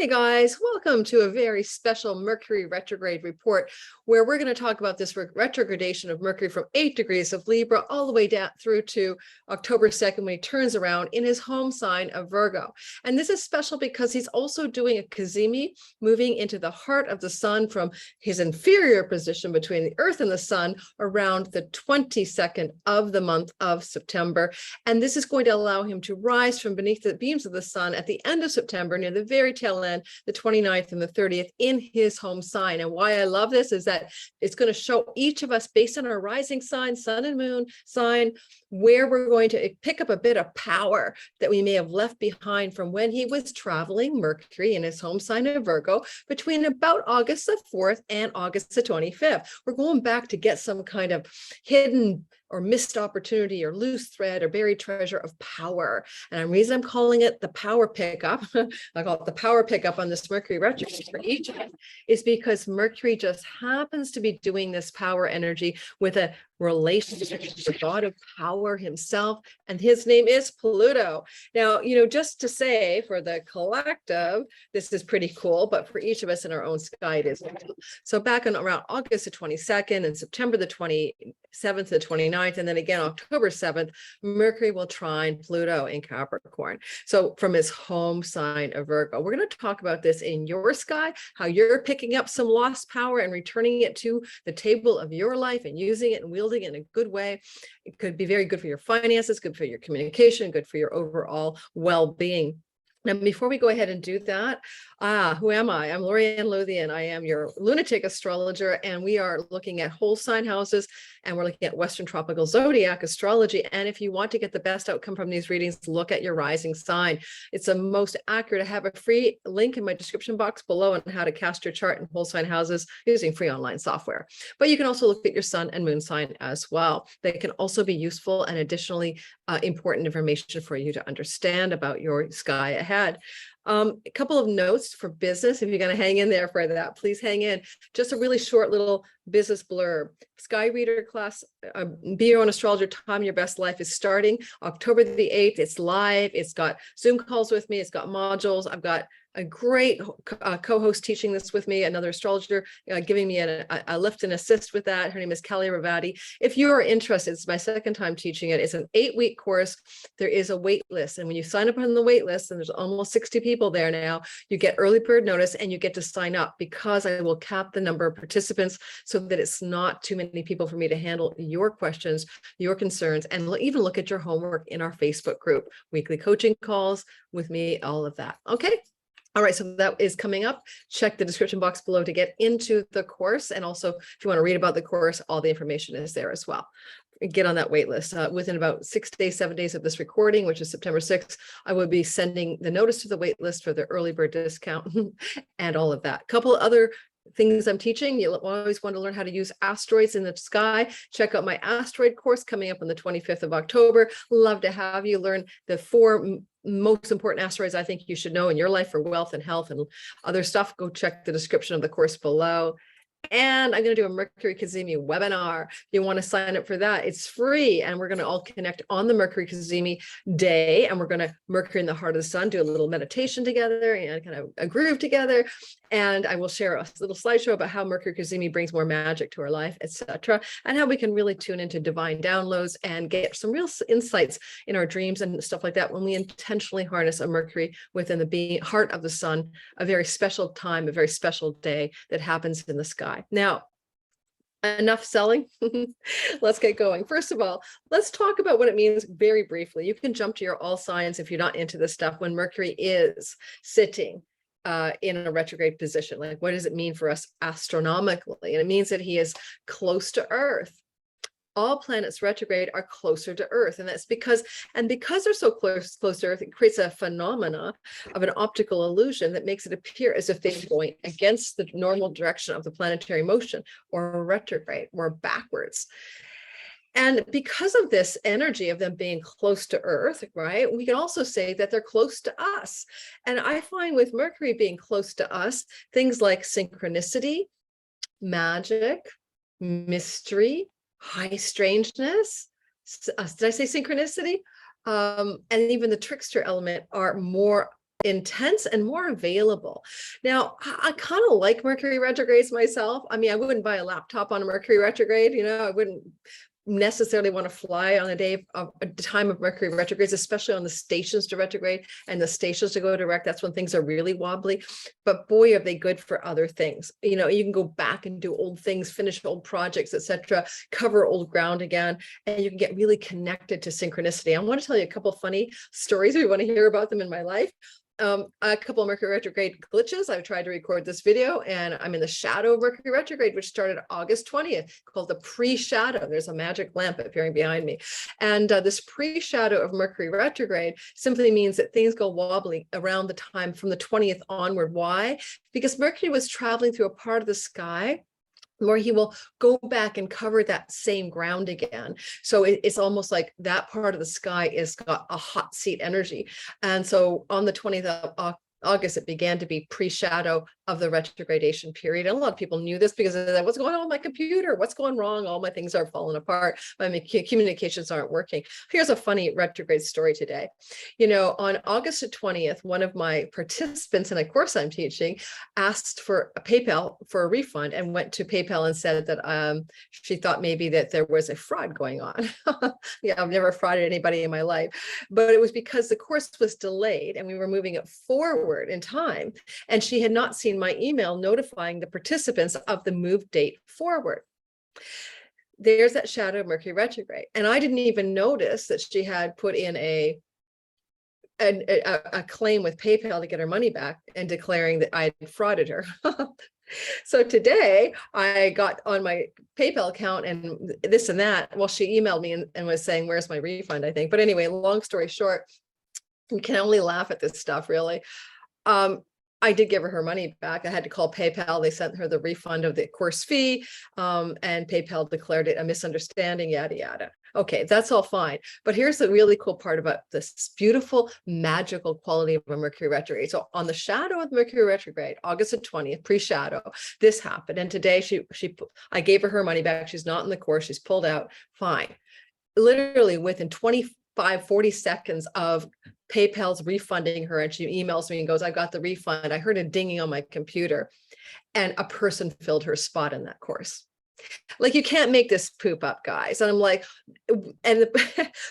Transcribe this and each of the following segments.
Hey guys, welcome to a very special Mercury retrograde report where we're going to talk about this retrogradation of Mercury from 8 degrees of Libra all the way down through to October 2nd when he turns around in his home sign of Virgo. And this is special because he's also doing a Cazimi, moving into the heart of the sun from his inferior position between the Earth and the sun around the 22nd of the month of September. And this is going to allow him to rise from beneath the beams of the sun at the end of September, near the very tail end, the 29th and the 30th, in his home sign. And why I love this is that it's going to show each of us, based on our rising sign, sun and moon sign, where we're going to pick up a bit of power that we may have left behind from when he was traveling Mercury in his home sign of Virgo between about August the 4th and August the 25th. We're going back to get some kind of hidden or missed opportunity or loose thread or buried treasure of power. And the reason I'm calling it the power pickup, I call it the power pickup on this Mercury retrograde for each of us, is because Mercury just happens to be doing this power energy with a relationship with the god of power himself, and his name is Pluto. Now, just to say, for the collective, this is pretty cool, but for each of us in our own sky, it is. So back on around August the 22nd and September the 27th, the 29th, and then again October 7th, Mercury will trine Pluto in Capricorn. So from his home sign of Virgo, we're going to talk about this in your sky, how you're picking up some lost power and returning it to the table of your life and using it and wielding it in a good way. It could be very good for your finances, good for your communication, good for your overall well-being. Now, before we go ahead and do that, who am I? I'm Lorianne Lothian. I am your lunatic astrologer, and we are looking at whole sign houses, and we're looking at Western tropical zodiac astrology. And if you want to get the best outcome from these readings, look at your rising sign. It's the most accurate. I have a free link in my description box below on how to cast your chart in whole sign houses using free online software. But you can also look at your sun and moon sign as well. They can also be useful and additionally important information for you to understand about your sky ahead. A couple of notes for business. If you're going to hang in there for that, please hang in. Just a really short little business blurb. Sky Reader class, Be Your Own Astrologer, Time Your Best Life is starting October the 8th. It's live. It's got Zoom calls with me. It's got modules. I've got a great co-host teaching this with me, another astrologer giving me a lift and assist with that. Her name is Kelly Ravati. If you are interested, it's my second time teaching it. It's an 8-week course. There is a wait list. And when you sign up on the wait list, and there's almost 60 people there now, you get early bird notice and you get to sign up, because I will cap the number of participants so that it's not too many people for me to handle your questions, your concerns, and even look at your homework in our Facebook group, weekly coaching calls with me, all of that. Okay. All right, so that is coming up. Check the description box below to get into the course. And also, if you want to read about the course, all the information is there as well. Get on that wait list. Within about 6 days, 7 days of this recording, which is September 6th, I will be sending the notice to the wait list for the early bird discount and all of that. A couple other things I'm teaching. You always want to learn how to use asteroids in the sky. Check out my asteroid course coming up on the 25th of October. Love to have you learn the 4 most important asteroids I think you should know in your life for wealth and health and other stuff. Go check the description of the course below. And I'm going to do a Mercury Cazimi webinar. If you want to sign up for that, it's free. And we're going to all connect on the Mercury Cazimi day. And we're going to Mercury in the heart of the sun, do a little meditation together and kind of a groove together. And I will share a little slideshow about how Mercury Cazimi brings more magic to our life, etc., and how we can really tune into divine downloads and get some real insights in our dreams and stuff like that when we intentionally harness a Mercury within the heart of the sun, a very special time, a very special day that happens in the sky. Now, enough selling. Let's get going. First of all, let's talk about what it means very briefly. You can jump to your all signs if you're not into this stuff when Mercury is sitting in a retrograde position. Like, what does it mean for us astronomically? And it means that he is close to Earth. All planets retrograde are closer to Earth, and that's because they're so close to Earth, it creates a phenomena of an optical illusion that makes it appear as if they're going against the normal direction of the planetary motion, or retrograde, or backwards. And because of this energy of them being close to Earth, right, we can also say that they're close to us. And I find with Mercury being close to us, things like synchronicity, magic, mystery, high strangeness, did I say synchronicity? And even the trickster element are more intense and more available. Now, I kind of like Mercury retrogrades myself. I mean, I wouldn't buy a laptop on a Mercury retrograde, you know, I wouldn't necessarily want to fly on a day of a time of Mercury retrogrades, especially on the stations to retrograde and the stations to go direct. That's when things are really wobbly. But boy, are they good for other things. You know, you can go back and do old things, finish old projects, etc., cover old ground again, and you can get really connected to synchronicity. I want to tell you a couple funny stories if you want to hear about them in my life. A couple of Mercury retrograde glitches. I've tried to record this video and I'm in the shadow of Mercury retrograde, which started August 20th, called the pre-shadow. There's a magic lamp appearing behind me. And this pre-shadow of Mercury retrograde simply means that things go wobbly around the time from the 20th onward. Why? Because Mercury was traveling through a part of the sky where he will go back and cover that same ground again. So it's almost like that part of the sky is got a hot seat energy. And so on the 20th of August, it began to be pre-shadow of the retrogradation period. And a lot of people knew this because they're like, what's going on with my computer? What's going wrong? All my things are falling apart. My communications aren't working. Here's a funny retrograde story today. You know, on August 20th, one of my participants in a course I'm teaching asked for a PayPal for a refund and went to PayPal and said that she thought maybe that there was a fraud going on. Yeah, I've never frauded anybody in my life, but it was because the course was delayed and we were moving it forward in time, and she had not seen my email notifying the participants of the move date forward. There's that shadow of Mercury retrograde, and I didn't even notice that she had put in a claim with PayPal to get her money back and declaring that I had frauded her. So today I got on my PayPal account and this and that. Well, she emailed me and was saying, where's my refund, I think. But anyway, long story short, you can only laugh at this stuff, really. I did give her money back. I had to call PayPal. They sent her the refund of the course fee, and PayPal declared it a misunderstanding, yada, yada. Okay, that's all fine. But here's the really cool part about this beautiful, magical quality of a Mercury retrograde. So on the shadow of Mercury retrograde, August 20th, pre-shadow, this happened. And today I gave her money back. She's not in the course. She's pulled out. Fine. Literally within 40 seconds of PayPal's refunding her, and she emails me and goes, I got the refund. I heard a dinging on my computer, and a person filled her spot in that course. Like, you can't make this poop up, guys. And I'm like, and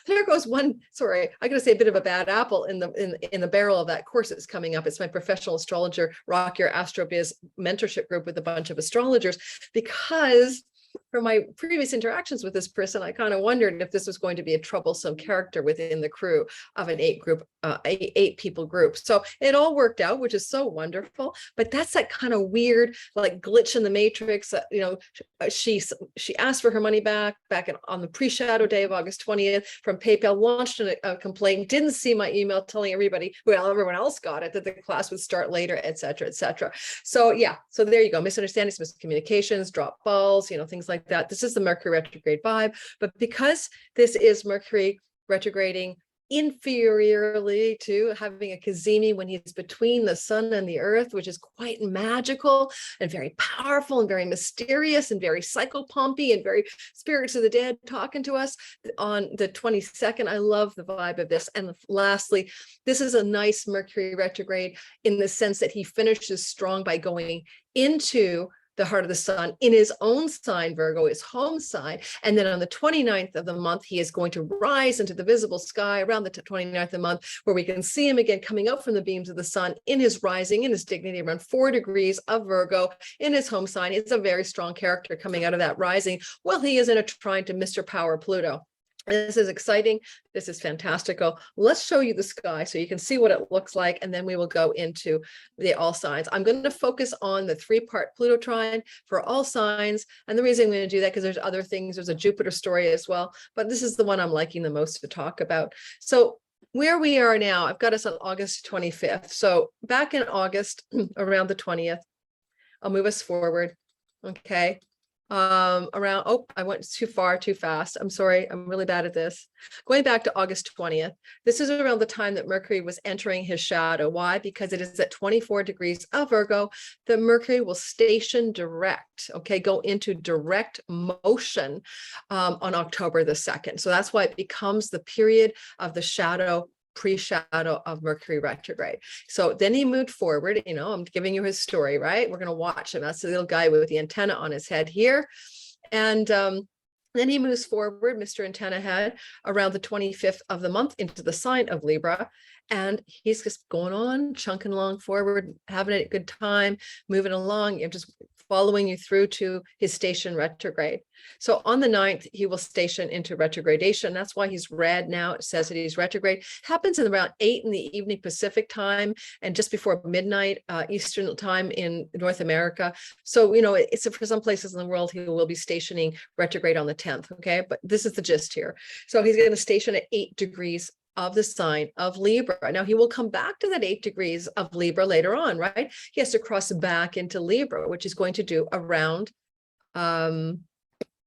there goes one, sorry, I gotta say a bit of a bad apple in the barrel of that course that's coming up. It's my professional astrologer, Rock Your Astrobiz mentorship group with a bunch of astrologers, because from my previous interactions with this person, I kind of wondered if this was going to be a troublesome character within the crew of an eight people group. So it all worked out, which is so wonderful. But that's that kind of weird, like, glitch in the matrix. You know, she asked for her money back on the pre-shadow day of August 20th from PayPal, launched a complaint, didn't see my email telling everybody, well, everyone else got it, that the class would start later, etc., etc. So yeah, so there you go. Misunderstandings, miscommunications, drop balls, you know, things like that. This is the Mercury retrograde vibe. But because this is Mercury retrograding inferiorly to having a Cazimi when he's between the sun and the earth, which is quite magical and very powerful and very mysterious and very psychopompy and very spirits of the dead talking to us on the 22nd. I love the vibe of this. And lastly, this is a nice Mercury retrograde in the sense that he finishes strong by going into the heart of the sun in his own sign, Virgo, his home sign. And then on the 29th of the month, he is going to rise into the visible sky around the 29th of the month, where we can see him again coming up from the beams of the sun in his rising, in his dignity, around 4 degrees of Virgo in his home sign. It's a very strong character coming out of that rising. Well, he is in a trine to Mr. Power Pluto. This is exciting. This is fantastical. Let's show you the sky so you can see what it looks like, and then we will go into the all signs. I'm going to focus on the 3-part Pluto trine for all signs. And the reason I'm going to do that, because there's other things, there's a Jupiter story as well, but this is the one I'm liking the most to talk about. So where we are now, I've got us on August 25th. So back in August, around the 20th, I'll move us forward. Okay. Around, oh, I went too far, too fast. I'm sorry. I'm really bad at this. Going back to August 20th, this is around the time that Mercury was entering his shadow. Why? Because it is at 24 degrees of Virgo. The Mercury will station direct, okay, go into direct motion on October the 2nd. So that's why it becomes the period of the shadow pre-shadow of Mercury retrograde. So then he moved forward, you know, I'm giving you his story, right? We're going to watch him. That's the little guy with the antenna on his head here. And then he moves forward, Mr. Antenna Head, around the 25th of the month into the sign of Libra. And he's just going on, chunking along forward, having a good time, moving along, just following you through to his station retrograde. So on the 9th, he will station into retrogradation. That's why he's red now. It says that he's retrograde. Happens in around 8 in the evening Pacific time and just before midnight Eastern time in North America. So, you know, it's for some places in the world, he will be stationing retrograde on the 10th. Okay, but this is the gist here. So he's going to station at 8 degrees of the sign of Libra. Now he will come back to that 8 degrees of Libra later on, right? He has to cross back into Libra, which is going to do around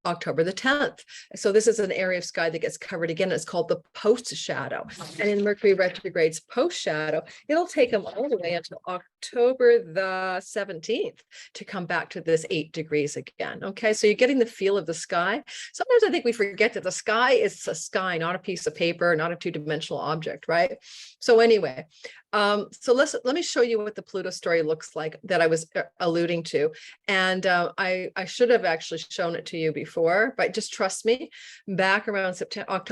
October the 10th. So this is an area of sky that gets covered again. It's called the post shadow. And in Mercury retrograde's post shadow, it'll take them all the way until October the 17th to come back to this 8 degrees again. Okay, so you're getting the feel of the sky. Sometimes I think we forget that the sky is a sky, not a piece of paper, not a two-dimensional object, right? So anyway, so let me show you what the Pluto story looks like that I was alluding to. And I should have actually shown it to you before, but just trust me. Back around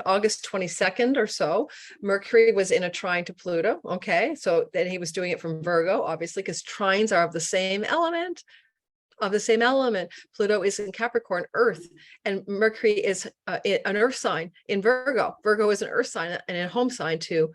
August 22nd or so, Mercury was in a trine to Pluto. Okay, so then he was doing it from Virgo, obviously, because trines are of the same element. Pluto is in Capricorn, Earth, and Mercury is an Earth sign in Virgo. Virgo is an Earth sign and a home sign to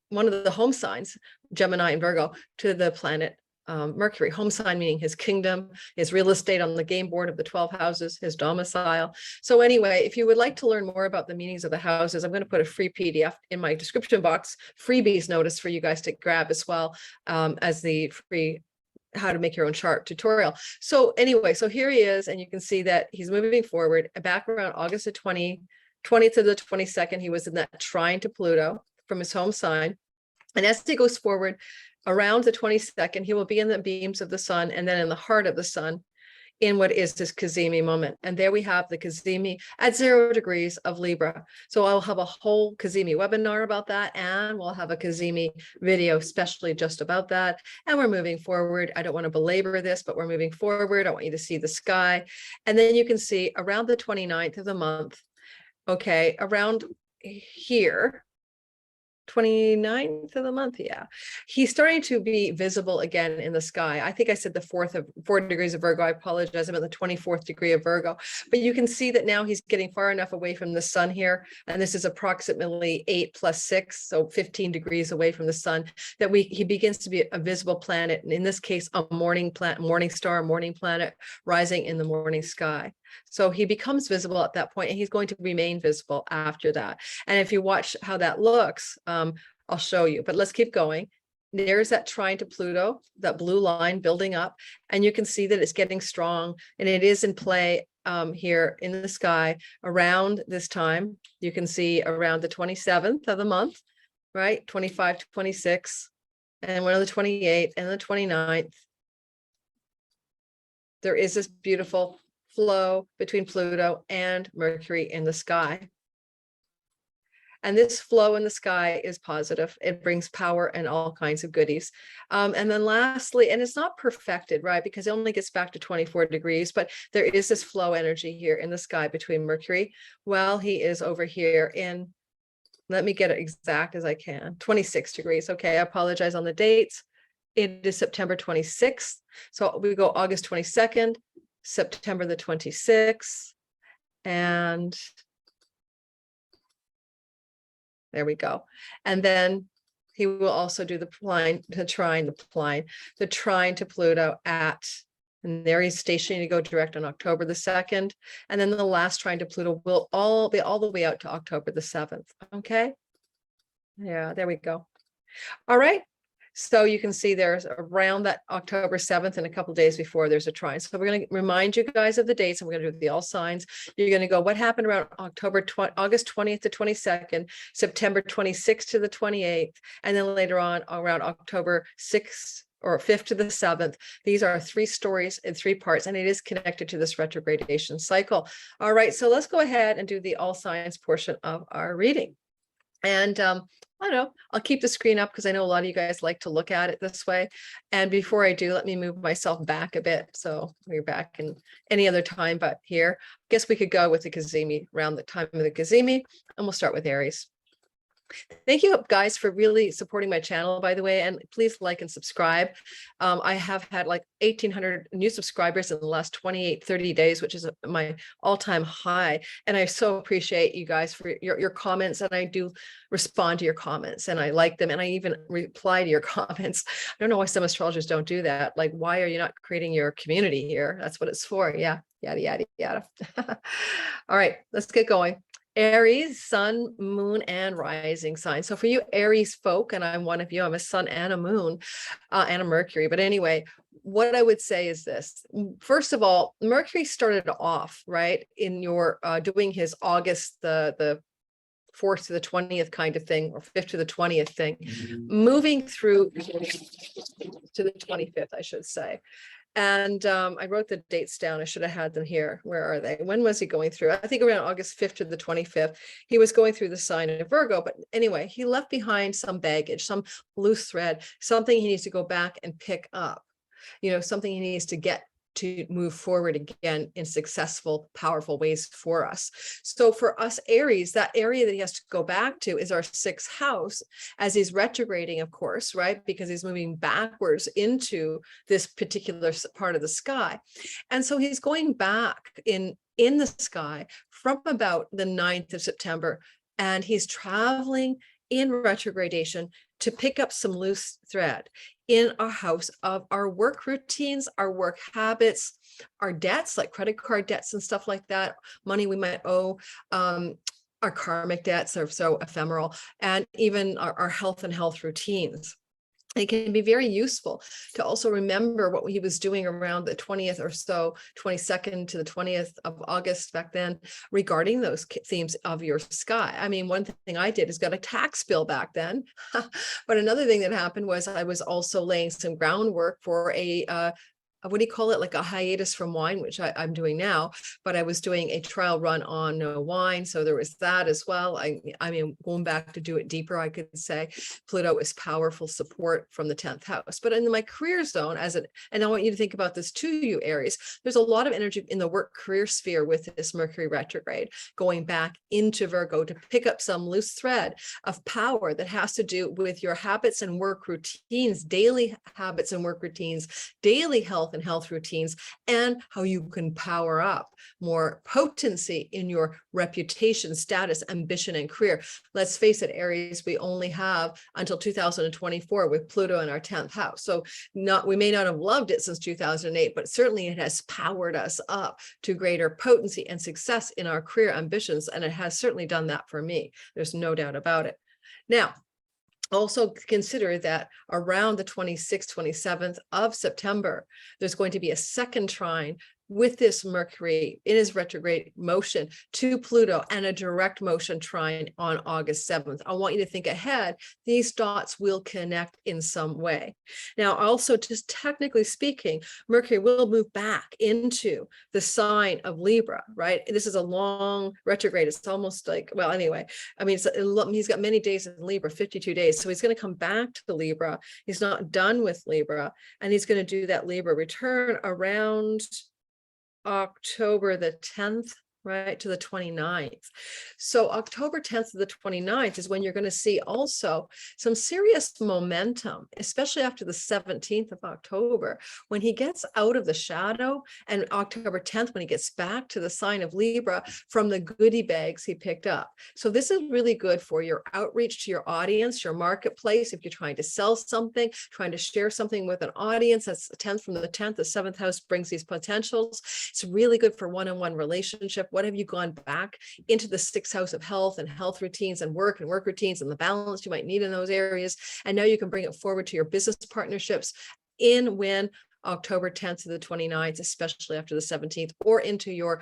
one of the home signs, Gemini and Virgo, to the planet Mercury. Home sign meaning his kingdom, his real estate on the game board of the 12 houses, his domicile. So anyway, if you would like to learn more about the meanings of the houses, I'm going to put a free PDF in my description box, freebies notice for you guys to grab as well as the free how to make your own chart tutorial. So anyway, so here he is, and you can see that he's moving forward. Back around August the 20th to the 22nd, he was in that trine to Pluto from his home sign. And as he goes forward around the 22nd, he will be in the beams of the sun and then in the heart of the sun in what is this Cazimi moment. And there we have the Cazimi at 0 degrees of Libra. So I'll have a whole Cazimi webinar about that, and we'll have a Cazimi video especially just about that. And we're moving forward. I don't want to belabor this, but we're moving forward. I want you to see the sky. And then you can see around the 29th of the month, okay, around here, 29th of the month, yeah, he's starting to be visible again in the sky. I think I said the 4 degrees of Virgo. I apologize, I'm at the 24th degree of Virgo, but you can see that now he's getting far enough away from the sun here, and this is approximately 8 plus 6, so 15 degrees away from the sun, that he begins to be a visible planet, and in this case a morning star, morning planet rising in the morning sky. So he becomes visible at that point, and he's going to remain visible after that. And if you watch how that looks, I'll show you, but let's keep going. There's that trine to Pluto, that blue line building up, and you can see that it's getting strong, and it is in play here in the sky around this time. You can see around the 27th of the month, right? 25 to 26, and one of the 28th and the 29th. There is this beautiful flow between Pluto and Mercury in the sky. And this flow in the sky is positive. It brings power and all kinds of goodies. And then lastly, and it's not perfected, right? Because it only gets back to 24 degrees, but there is this flow energy here in the sky between Mercury while he is over here in, let me get it exact as I can, 26 degrees. Okay, I apologize on the dates. It is September 26th. So we go August 22nd, September the 26th, and there we go. And then he will also do the trine to Pluto at, and there he's stationing to go direct on October the 2nd. And then the last trine to Pluto will all be all the way out to October the 7th. Okay. Yeah, there we go. All right. So you can see there's around that October 7th and a couple of days before there's a trine. So we're going to remind you guys of the dates, and we're going to do the all signs. You're going to go what happened around August 20th to 22nd, September 26th to the 28th, and then later on around October 6th or 5th to the 7th. These are 3 stories in 3 parts, and it is connected to this retrogradation cycle. All right, so let's go ahead and do the all signs portion of our reading. And I don't know, I'll keep the screen up because I know a lot of you guys like to look at it this way. And before I do, let me move myself back a bit. So we're back in any other time, but here, I guess we could go with the Cazimi, around the time of the Cazimi, and we'll start with Aries. Thank you guys for really supporting my channel, by the way, and please like and subscribe. I have had like 1,800 new subscribers in the last 30 days, which is my all-time high. And I so appreciate you guys for your comments, and I do respond to your comments and I like them, and I even reply to your comments. I don't know why some astrologers don't do that. Like, why are you not creating your community here? That's what it's for. Yeah, yada, yada, yada. All right, let's get going. Aries, sun, moon, and rising sign. So for you Aries folk, and I'm one of you, I'm a sun and a moon and a Mercury. But anyway, what I would say is this. First of all, Mercury started off, right, in your doing his August, the 4th to the 20th kind of thing, or 5th to the 20th thing, moving through to the 25th, I should say. And I wrote the dates down. I should have had them here. Where are they? When was he going through? I think around August 5th to the 25th. He was going through the sign of Virgo. But anyway, he left behind some baggage, some loose thread, something he needs to go back and pick up, you know, something he needs to get to move forward again in successful, powerful ways for us. So for us Aries, that area that he has to go back to is our 6th house, as he's retrograding, of course, right? Because he's moving backwards into this particular part of the sky. And so he's going back in the sky from about the 9th of September, and he's traveling in retrogradation to pick up some loose thread in our house of our work routines, our work habits, our debts, like credit card debts and stuff like that, money we might owe, our karmic debts are so ephemeral, and even our health and health routines. It can be very useful to also remember what he was doing around the 20th or so, 22nd to the 20th of August back then, regarding those themes of your sky. I mean, one thing I did is got a tax bill back then. But another thing that happened was I was also laying some groundwork for a what do you call it? Like a hiatus from wine, which I'm doing now, but I was doing a trial run on wine. So there was that as well. I mean, going back to do it deeper, I could say Pluto is powerful support from the 10th house. But in my career zone, and I want you to think about this too, you Aries, there's a lot of energy in the work career sphere with this Mercury retrograde, going back into Virgo to pick up some loose thread of power that has to do with your habits and work routines, daily habits and work routines, daily health and health routines, and how you can power up more potency in your reputation, status, ambition, and career. Let's face it, Aries, we only have until 2024 with Pluto in our 10th house. So we may not have loved it since 2008, but certainly it has powered us up to greater potency and success in our career ambitions. And it has certainly done that for me. There's no doubt about it. Now, also consider that around the 26th, 27th of September, there's going to be a second trine with this Mercury in his retrograde motion to Pluto, and a direct motion trine on August 7th. I want you to think ahead. These dots will connect in some way. Now, also, just technically speaking, Mercury will move back into the sign of Libra, right? This is a long retrograde. It's almost like, well, anyway, I mean, he's got many days in Libra, 52 days. So he's going to come back to Libra. He's not done with Libra, and he's going to do that Libra return around October the 10th, right, to the 29th. So October 10th to the 29th is when you're going to see also some serious momentum, especially after the 17th of October, when he gets out of the shadow, and October 10th, when he gets back to the sign of Libra from the goodie bags he picked up. So this is really good for your outreach to your audience, your marketplace. If you're trying to sell something, trying to share something with an audience, that's the 10th from the 10th, the 7th house brings these potentials. It's really good for one-on-one relationship. What have you gone back into the 6th house of health and health routines and work routines and the balance you might need in those areas? And now you can bring it forward to your business partnerships when October 10th to the 29th, especially after the 17th, or into your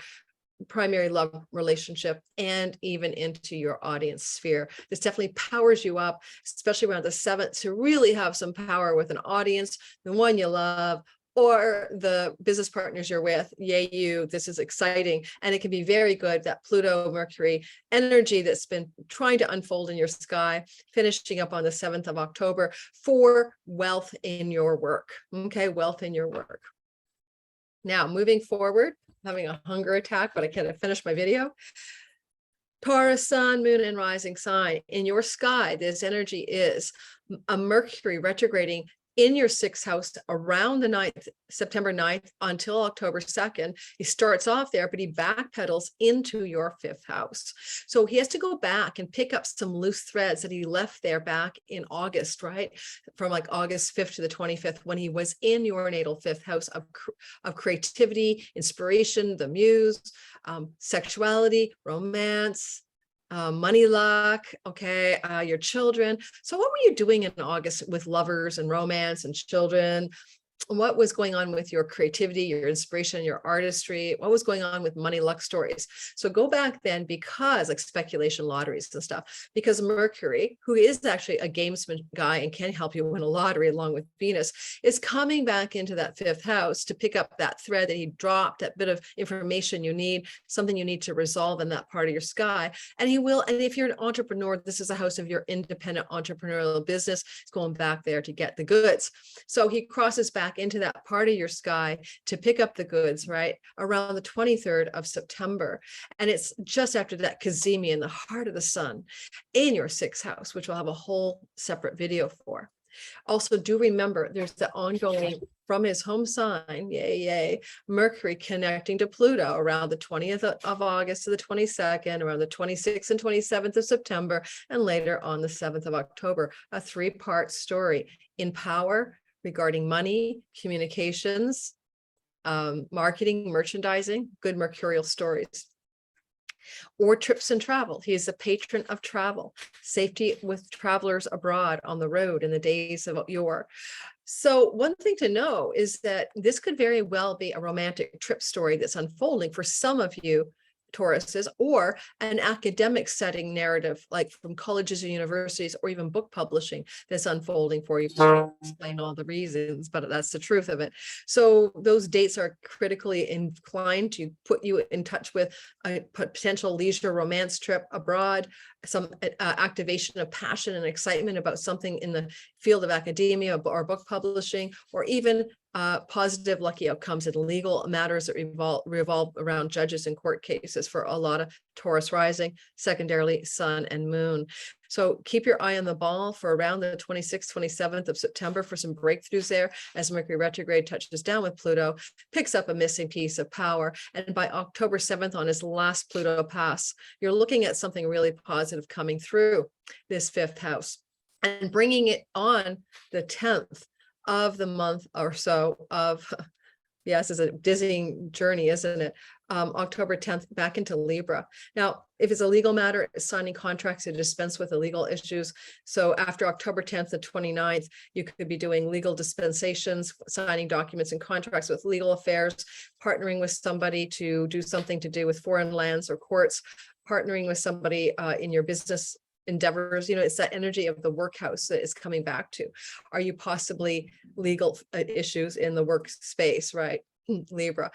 primary love relationship and even into your audience sphere. This definitely powers you up, especially around the 7th, to really have some power with an audience, the one you love, or the business partners you're with. Yay, you, this is exciting. And it can be very good, that Pluto Mercury energy that's been trying to unfold in your sky, finishing up on the 7th of October for wealth in your work. Okay, wealth in your work. Now, moving forward, having a hunger attack, but I can't finish my video. Taurus, sun, moon, and rising sign. In your sky, this energy is a Mercury retrograding in your 6th house around the 9th, September 9th until October 2nd. He starts off there, but he backpedals into your 5th house. So he has to go back and pick up some loose threads that he left there back in August, right? From like August 5th to the 25th, when he was in your natal 5th house of creativity, inspiration, the muse, sexuality, romance, money luck, okay, your children. So what were you doing in August with lovers and romance and children? What was going on with your creativity, your inspiration, your artistry? What was going on with money luck stories? So go back then, because like speculation lotteries and stuff, because Mercury, who is actually a gamesman guy and can help you win a lottery along with Venus, is coming back into that 5th house to pick up that thread that he dropped, that bit of information you need, something you need to resolve in that part of your sky. And he will, and if you're an entrepreneur, this is a house of your independent entrepreneurial business. It's going back there to get the goods. So he crosses back into that part of your sky to pick up the goods, right, around the 23rd of September. And it's just after that Cazimi in the heart of the sun in your 6th house, which we'll have a whole separate video for. Also, do remember there's the ongoing from his home sign, yay, Mercury connecting to Pluto around the 20th of August to the 22nd, around the 26th and 27th of September, and later on the 7th of October, a 3-part story in power, regarding money, communications, marketing, merchandising, good mercurial stories, or trips and travel. He is a patron of travel, safety with travelers abroad on the road in the days of yore. So one thing to know is that this could very well be a romantic trip story that's unfolding for some of you Tauruses, or an academic setting narrative, like from colleges and universities, or even book publishing that's unfolding for you. Explain all the reasons, but that's the truth of it. So those dates are critically inclined to put you in touch with a potential leisure romance trip abroad, some activation of passion and excitement about something in the field of academia or book publishing, or even positive lucky outcomes in legal matters that revolve around judges and court cases for a lot of Taurus rising, secondarily sun and moon. So keep your eye on the ball for around the 26th, 27th of September for some breakthroughs there, as Mercury retrograde touches down with Pluto, picks up a missing piece of power. And by October 7th, on his last Pluto pass, you're looking at something really positive coming through this 5th house and bringing it on the 10th of the month or so of, yes, it's a dizzying journey, isn't it? October 10th back into Libra. Now, if it's a legal matter, signing contracts to dispense with illegal issues. So after October 10th to 29th, you could be doing legal dispensations, signing documents and contracts with legal affairs, partnering with somebody to do something to do with foreign lands or courts, partnering with somebody in your business endeavors. You know, it's that energy of the workhouse that is coming back to. Are you possibly legal issues in the workspace, right? Libra.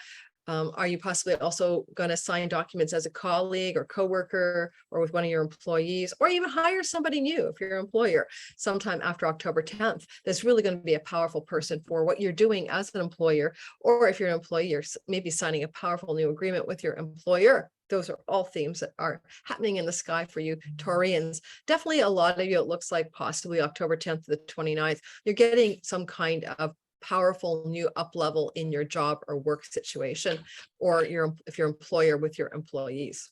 Are you possibly also going to sign documents as a colleague or coworker, or with one of your employees, or even hire somebody new if you're your employer sometime after October 10th? That's really going to be a powerful person for what you're doing as an employer, or if you're an employee, you're maybe signing a powerful new agreement with your employer. Those are all themes that are happening in the sky for you Taurians. Definitely a lot of you, it looks like possibly October 10th to the 29th, you're getting some kind of powerful new up level in your job or work situation, or if your employer with your employees.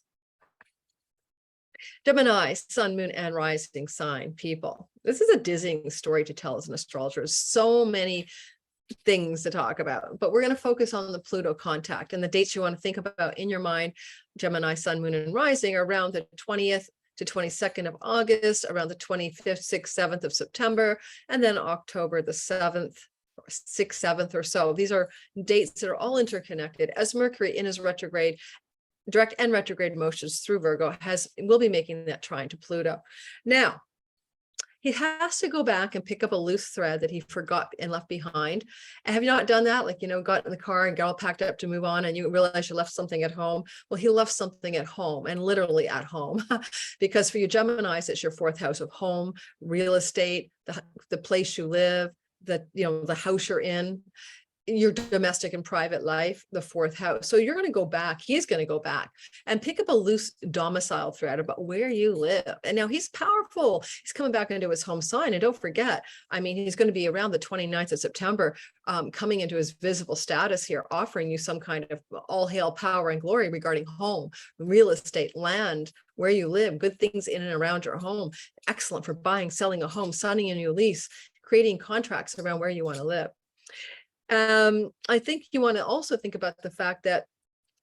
Gemini, sun, moon, and rising sign people. This is a dizzying story to tell as an astrologer. There's so many things to talk about, but we're going to focus on the Pluto contact, and the dates you want to think about in your mind. Gemini, sun, moon, and rising are around the 20th to 22nd of August, around the 25th, 6th, 7th of September, and then October the 7th, 6th, 7th or so. These are dates that are all interconnected, as Mercury in his retrograde, direct and retrograde motions through Virgo will be making that trine to Pluto. Now, he has to go back and pick up a loose thread that he forgot and left behind. And have you not done that? Like, you know, got in the car and got all packed up to move on, and you realize you left something at home. Well, he left something at home, and literally at home, because for you Geminis, it's your fourth house of home, real estate, the place you live, the house you're in, your domestic and private life, the fourth house. So you're going to go back, he's going to go back and pick up a loose domicile thread about where you live. And now he's powerful. He's coming back into his home sign. And don't forget, I mean, he's going to be around the 29th of September, coming into his visible status here, offering you some kind of all hail power and glory regarding home, real estate, land, where you live, good things in and around your home. Excellent for buying, selling a home, signing a new lease, creating contracts around where you want to live. I think you want to also think about the fact that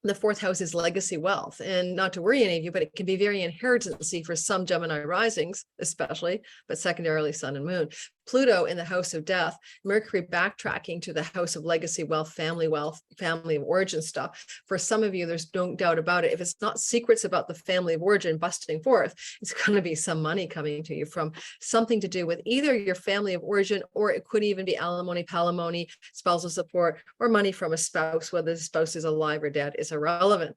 the fourth house is legacy wealth, and not to worry any of you, but it can be very inheritancy for some Gemini risings, especially, but secondarily sun and moon. Pluto in the house of death, Mercury backtracking to the house of legacy wealth, family of origin stuff. For some of you, there's no doubt about it. If it's not secrets about the family of origin busting forth, it's going to be some money coming to you from something to do with either your family of origin, or it could even be alimony, palimony, spousal support, or money from a spouse, whether the spouse is alive or dead is irrelevant.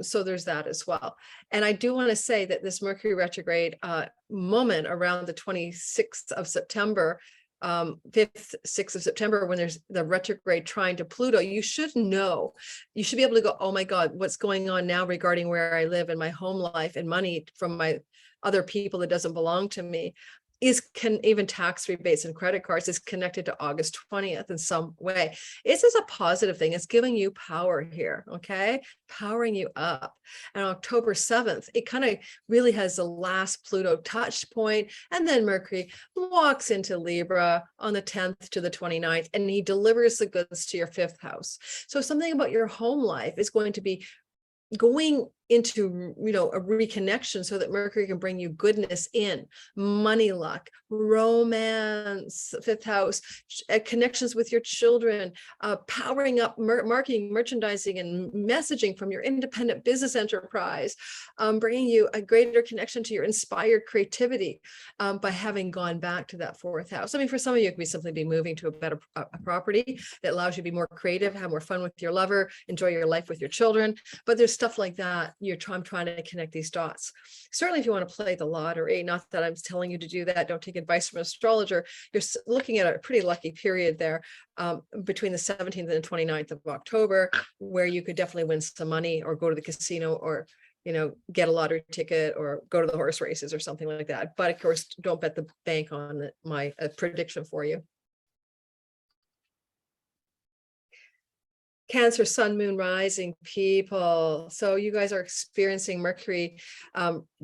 So there's that as well. And I do want to say that this Mercury retrograde moment around the 26th of September, 5th, 6th of September, when there's the retrograde trine to Pluto, you should know, you should be able to go, oh my God, what's going on now regarding where I live and my home life and money from my other people that doesn't belong to me. Even tax rebates and credit cards is connected to August 20th in some way. This is a positive thing. It's giving you power here, okay? Powering you up. And October 7th, it kind of really has the last Pluto touch point, and then Mercury walks into Libra on the 10th to the 29th, and he delivers the goods to your fifth house. So something about your home life is going to be going into, a reconnection so that Mercury can bring you goodness in, money luck, romance, fifth house, connections with your children, powering up marketing, merchandising, and messaging from your independent business enterprise, bringing you a greater connection to your inspired creativity by having gone back to that fourth house. I mean, for some of you, it could be simply be moving to a better property that allows you to be more creative, have more fun with your lover, enjoy your life with your children. But there's stuff like that. I'm trying to connect these dots. Certainly, if you want to play the lottery, not that I'm telling you to do that, don't take advice from an astrologer. You're looking at a pretty lucky period there between the 17th and the 29th of October, where you could definitely win some money or go to the casino or get a lottery ticket or go to the horse races or something like that. But of course, don't bet the bank on my prediction for you. Cancer, sun, moon, rising people. So you guys are experiencing Mercury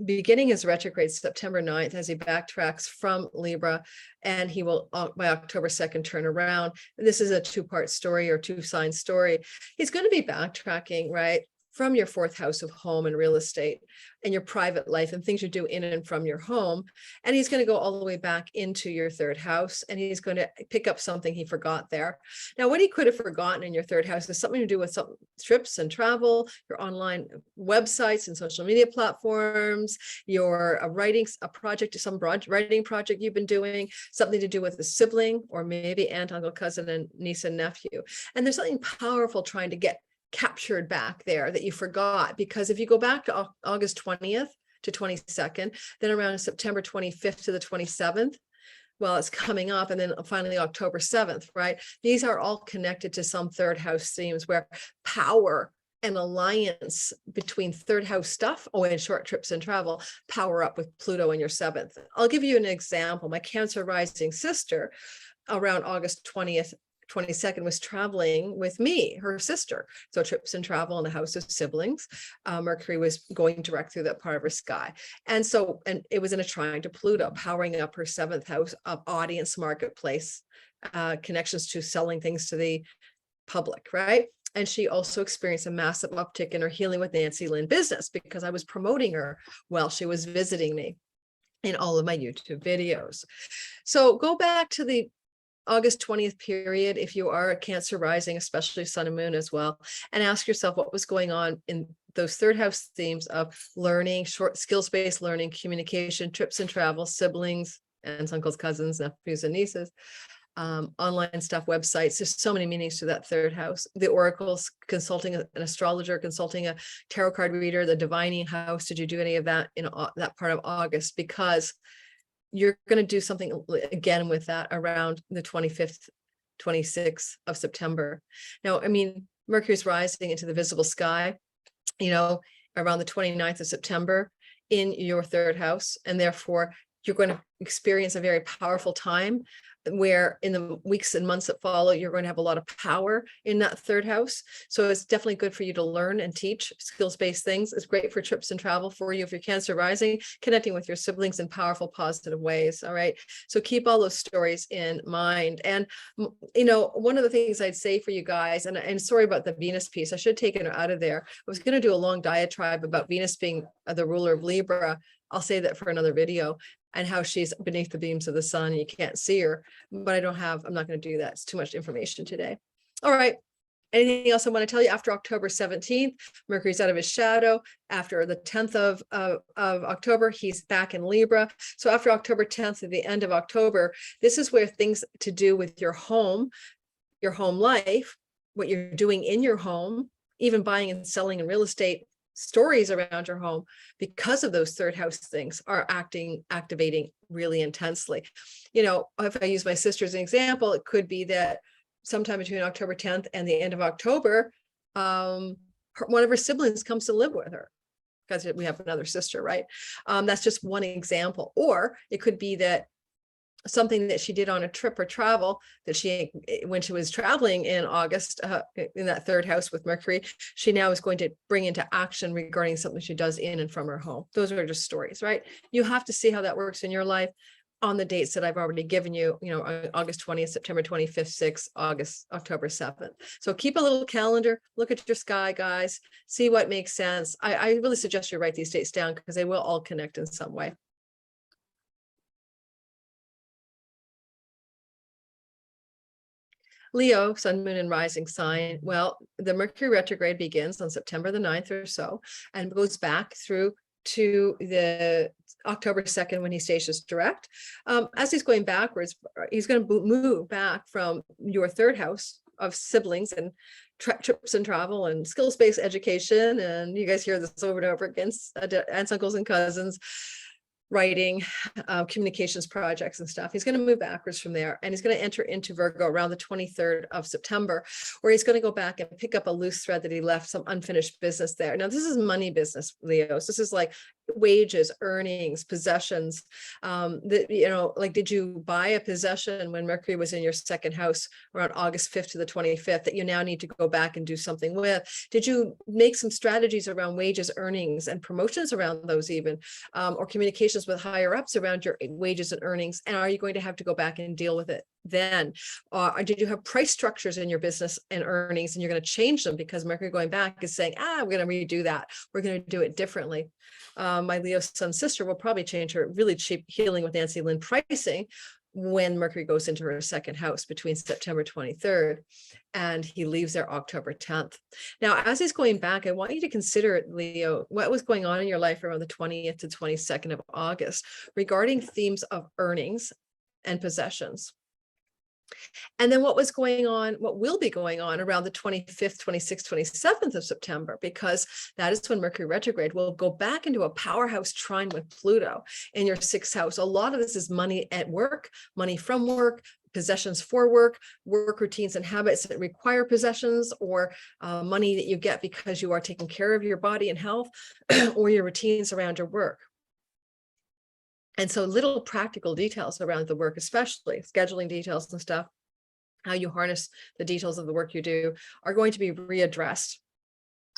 beginning his retrograde September 9th as he backtracks from Libra, and he will by October 2nd turn around. This is a two-part story or two-sign story. He's going to be backtracking, right, from your fourth house of home and real estate and your private life and things you do in and from your home. And he's going to go all the way back into your third house, and he's going to pick up something he forgot there. Now, what he could have forgotten in your third house is something to do with some trips and travel, your online websites and social media platforms, your writing, a project, some writing project you've been doing, something to do with a sibling or maybe aunt, uncle, cousin, and niece and nephew. And there's something powerful trying to get captured back there that you forgot, because if you go back to August 20th to 22nd, then around September 25th to the 27th, well, it's coming up, and then finally October 7th, right? These are all connected to some third house themes where power and alliance between third house stuff, and short trips and travel, power up with Pluto in your seventh. I'll give you an example. My Cancer rising sister around August 20th, 22nd was traveling with me, her sister. So trips and travel in the house of siblings. Mercury was going direct through that part of her sky. And it was in a trine to Pluto, powering up her seventh house of audience, marketplace, connections to selling things to the public, right? And she also experienced a massive uptick in her Healing with Nancy Lynn business because I was promoting her while she was visiting me in all of my YouTube videos. So go back to the August 20th period, if you are a Cancer rising, especially sun and moon as well, and ask yourself what was going on in those third house themes of learning, short skills-based learning, communication, trips and travel, siblings, aunts, uncles, cousins, nephews, and nieces. Online stuff, websites. There's so many meanings to that third house. The oracles, consulting an astrologer, consulting a tarot card reader, the divining house. Did you do any of that in that part of August? Because you're going to do something again with that around the 25th, 26th of September. Now, I mean, Mercury's rising into the visible sky, you know, around the 29th of September in your third house. And therefore, you're going to experience a very powerful time where in the weeks and months that follow, you're going to have a lot of power in that third house. So it's definitely good for you to learn and teach skills-based things. It's great for trips and travel for you if you're Cancer rising, connecting with your siblings in powerful, positive ways. All right. So keep all those stories in mind. And, you know, one of the things I'd say for you guys, and sorry about the Venus piece, I should have taken it out of there. I was going to do a long diatribe about Venus being the ruler of Libra. I'll say that for another video, and how she's beneath the beams of the sun. You can't see her, but I'm not going to do that. It's too much information today. All right. Anything else I want to tell you? After October 17th, Mercury's out of his shadow. After the 10th of October, he's back in Libra. So after October 10th, at the end of October, this is where things to do with your home life, what you're doing in your home, even buying and selling in real estate, stories around your home, because of those third house things, are activating really intensely. You know, if I use my sister as an example, it could be that sometime between October 10th and the end of October, one of her siblings comes to live with her, because we have another sister, right? That's just one example. Or it could be that something that she did on a trip or travel, that when she was traveling in August, in that third house with Mercury, she now is going to bring into action regarding something she does in and from her home. Those are just stories, right? You have to see how that works in your life on the dates that I've already given you, you know, August 20th, September 25th, 6th, August, October 7th. So keep a little calendar, look at your sky, guys, see what makes sense. I really suggest you write these dates down, because they will all connect in some way. Leo, sun, moon, and rising sign. Well, the Mercury retrograde begins on September the 9th or so, and goes back through to the October 2nd when he stations direct. As he's going backwards, he's going to move back from your third house of siblings and trips and travel and skills-based education. And you guys hear this over and over again, aunts, uncles, and cousins, writing, communications projects and stuff. He's going to move backwards from there, and he's going to enter into Virgo around the 23rd of September, where he's going to go back and pick up a loose thread that he left, some unfinished business there. Now, this is money business, Leos. This is like wages, earnings, possessions. That, you know, like, did you buy a possession when Mercury was in your second house around August 5th to the 25th that you now need to go back and do something with? Did you make some strategies around wages, earnings, and promotions around those even, or communications with higher ups around your wages and earnings? And are you going to have to go back and deal with it then? Or did you have price structures in your business and earnings, and you're going to change them because Mercury going back is saying, we're going to redo that. We're going to do it differently. My Leo sun sister will probably change her really cheap healing with Nancy Lynn pricing when Mercury goes into her second house between September 23rd and he leaves there October 10th. Now, as he's going back, I want you to consider, Leo, what was going on in your life around the 20th to 22nd of August regarding themes of earnings and possessions. And then what will be going on around the 25th, 26th, 27th of September, because that is when Mercury retrograde will go back into a powerhouse trine with Pluto in your sixth house. A lot of this is money at work, money from work, possessions for work, work routines and habits that require possessions, or money that you get because you are taking care of your body and health, or your routines around your work. And so little practical details around the work, especially scheduling details and stuff, how you harness the details of the work you do, are going to be readdressed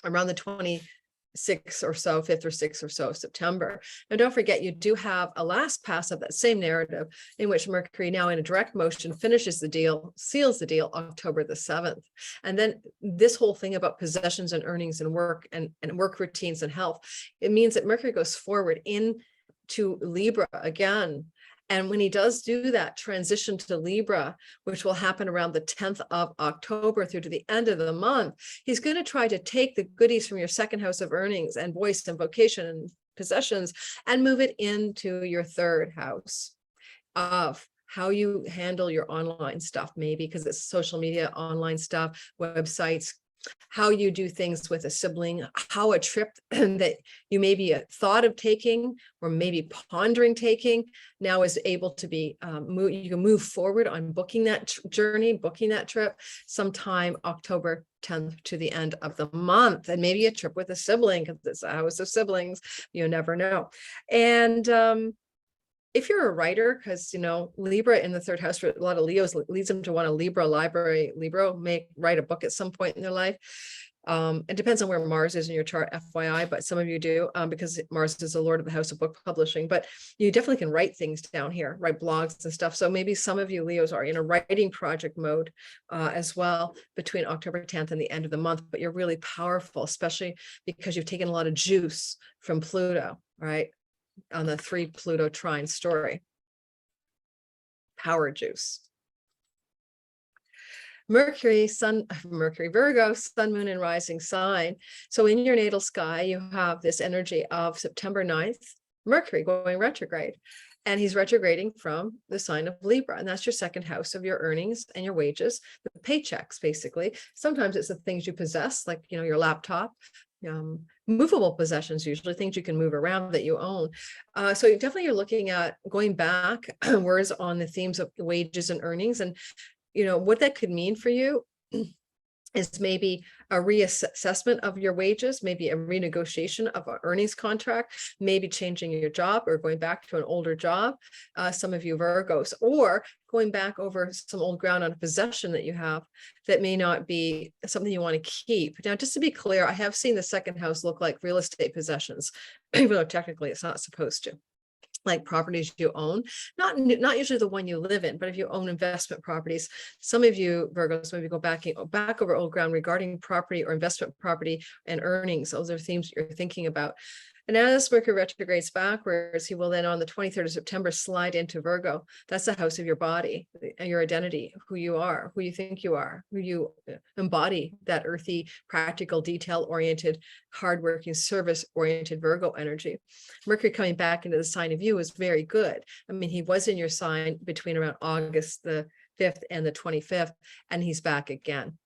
around the 26th or so, 5th or 6th or so of September. Now, don't forget, you do have a last pass of that same narrative in which Mercury, now in a direct motion, finishes the deal, seals the deal October the 7th. And then this whole thing about possessions and earnings and work and work routines and health, it means that Mercury goes forward into Libra again. And when he does do that transition to Libra, which will happen around the 10th of October through to the end of the month, he's going to try to take the goodies from your second house of earnings and voice and vocation and possessions and move it into your third house. of how you handle your online stuff, maybe because it's social media, online stuff, websites, how you do things with a sibling, how a trip that you maybe thought of taking or maybe pondering taking now is able to be you can move forward on booking that journey, booking that trip sometime October 10th to the end of the month, and maybe a trip with a sibling because it's a house of siblings. You never know. And if you're a writer, because Libra in the third house for a lot of Leos leads them to want a Libra library. Libra may write a book at some point in their life. It depends on where Mars is in your chart, FYI, but some of you do, because Mars is the lord of the house of book publishing. But you definitely can write things down here, write blogs and stuff. So maybe some of you Leos are in a writing project mode as well between October 10th and the end of the month. But you're really powerful, especially because you've taken a lot of juice from Pluto, right? On the 3 Pluto trine story. Power juice. Mercury, Virgo, sun, moon, and rising sign. So in your natal sky, you have this energy of September 9th, Mercury going retrograde. And he's retrograding from the sign of Libra. And that's your second house of your earnings and your wages, the paychecks, basically. Sometimes it's the things you possess, like, your laptop, movable possessions, usually things you can move around that you own. So definitely you're looking at going back words on the themes of wages and earnings, and what that could mean for you is maybe a reassessment of your wages, maybe a renegotiation of an earnings contract, maybe changing your job or going back to an older job, some of you Virgos, or going back over some old ground on a possession that you have that may not be something you want to keep. Now, just to be clear, I have seen the second house look like real estate possessions, even though technically it's not supposed to. Like properties you own, not usually the one you live in, but if you own investment properties, some of you Virgos maybe go back over old ground regarding property or investment property and earnings. Those are themes you're thinking about. And as Mercury retrogrades backwards, he will then on the 23rd of September slide into Virgo. That's the house of your body, your identity, who you are, who you think you are, who you embody, that earthy, practical, detail-oriented, hardworking, service-oriented Virgo energy. Mercury coming back into the sign of you is very good. I mean, he was in your sign between around August the 5th and the 25th, and he's back again.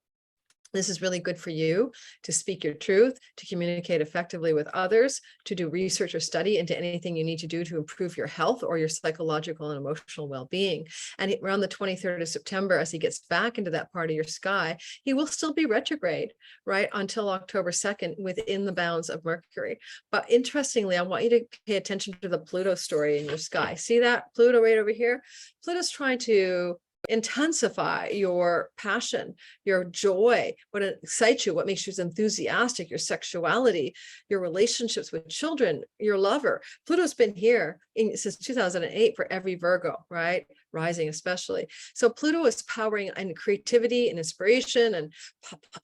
This is really good for you to speak your truth, to communicate effectively with others, to do research or study into anything you need to do to improve your health or your psychological and emotional well-being. And around the 23rd of September, as he gets back into that part of your sky, he will still be retrograde, right, until October 2nd within the bounds of Mercury. But interestingly, I want you to pay attention to the Pluto story in your sky. See that Pluto right over here? Pluto's trying to intensify your passion, your joy, what excites you, what makes you enthusiastic, your sexuality, your relationships with children, your lover. Pluto's been here since 2008 for every Virgo, right? Rising especially. So Pluto is powering and creativity and inspiration, and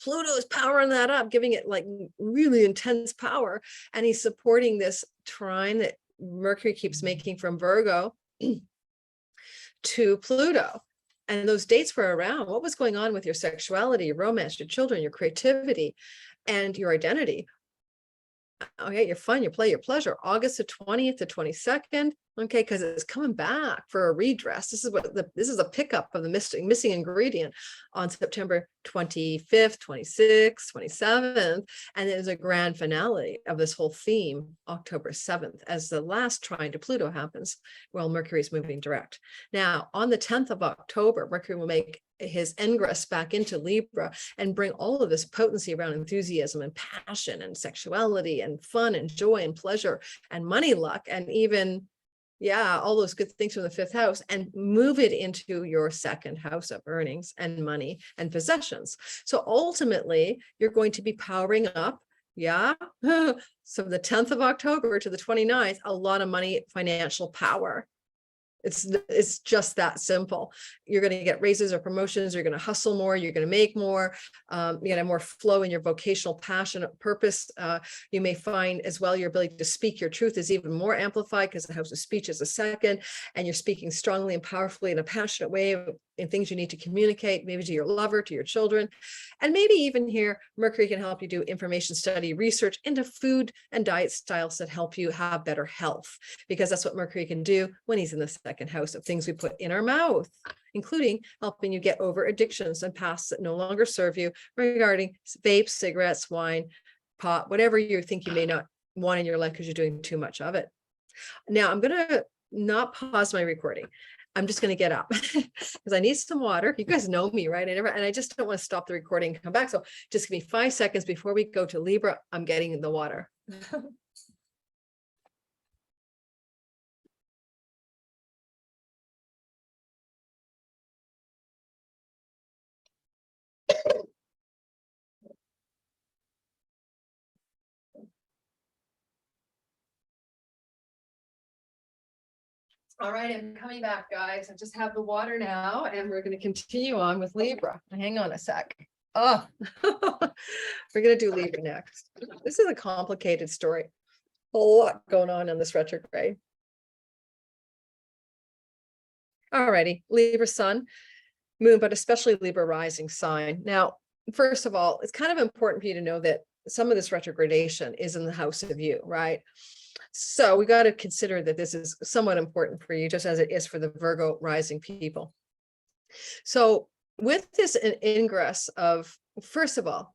Pluto is powering that up, giving it like really intense power. And he's supporting this trine that Mercury keeps making from Virgo to Pluto. And those dates were around what was going on with your sexuality, your romance, your children, your creativity, and your identity. Okay, your fun, your play, your pleasure. August the 20th to 22nd. Okay, because it's coming back for a redress. This is a pickup of the missing ingredient on September 25th, 26th, 27th, and there's a grand finale of this whole theme, October 7th, as the last trine to Pluto happens while Mercury is moving direct. Now, on the 10th of October, Mercury will make his ingress back into Libra and bring all of this potency around enthusiasm and passion and sexuality and fun and joy and pleasure and money luck and even all those good things from the 5th house, and move it into your second house of earnings and money and possessions. So ultimately, you're going to be powering up. So the 10th of October to the 29th, a lot of money, financial power. It's just that simple. You're going to get raises or promotions. You're going to hustle more. You're going to make more. You're going to have more flow in your vocational passion, purpose. You may find as well your ability to speak your truth is even more amplified because the house of speech is a second, and you're speaking strongly and powerfully in a passionate way and things you need to communicate, maybe to your lover, to your children. And maybe even here, Mercury can help you do information study, research into food and diet styles that help you have better health, because that's what Mercury can do when he's in the second house of things we put in our mouth, including helping you get over addictions and pasts that no longer serve you, regarding vapes, cigarettes, wine, pot, whatever you think you may not want in your life because you're doing too much of it. Now, I'm going to not pause my recording. I'm just going to get up because I need some water. You guys know me, right? And I just don't want to stop the recording and come back. So just give me 5 seconds before we go to Libra. I'm getting the water. All right, I'm coming back, guys. I just have the water now, and we're going to continue on with Libra. Hang on a sec. Oh, we're going to do Libra next. This is a complicated story. A lot going on in this retrograde. All righty, Libra sun, moon, but especially Libra rising sign. Now, first of all, it's kind of important for you to know that some of this retrogradation is in the house of you, right? So we got to consider that this is somewhat important for you, just as it is for the Virgo rising people. So with this ingress of, first of all,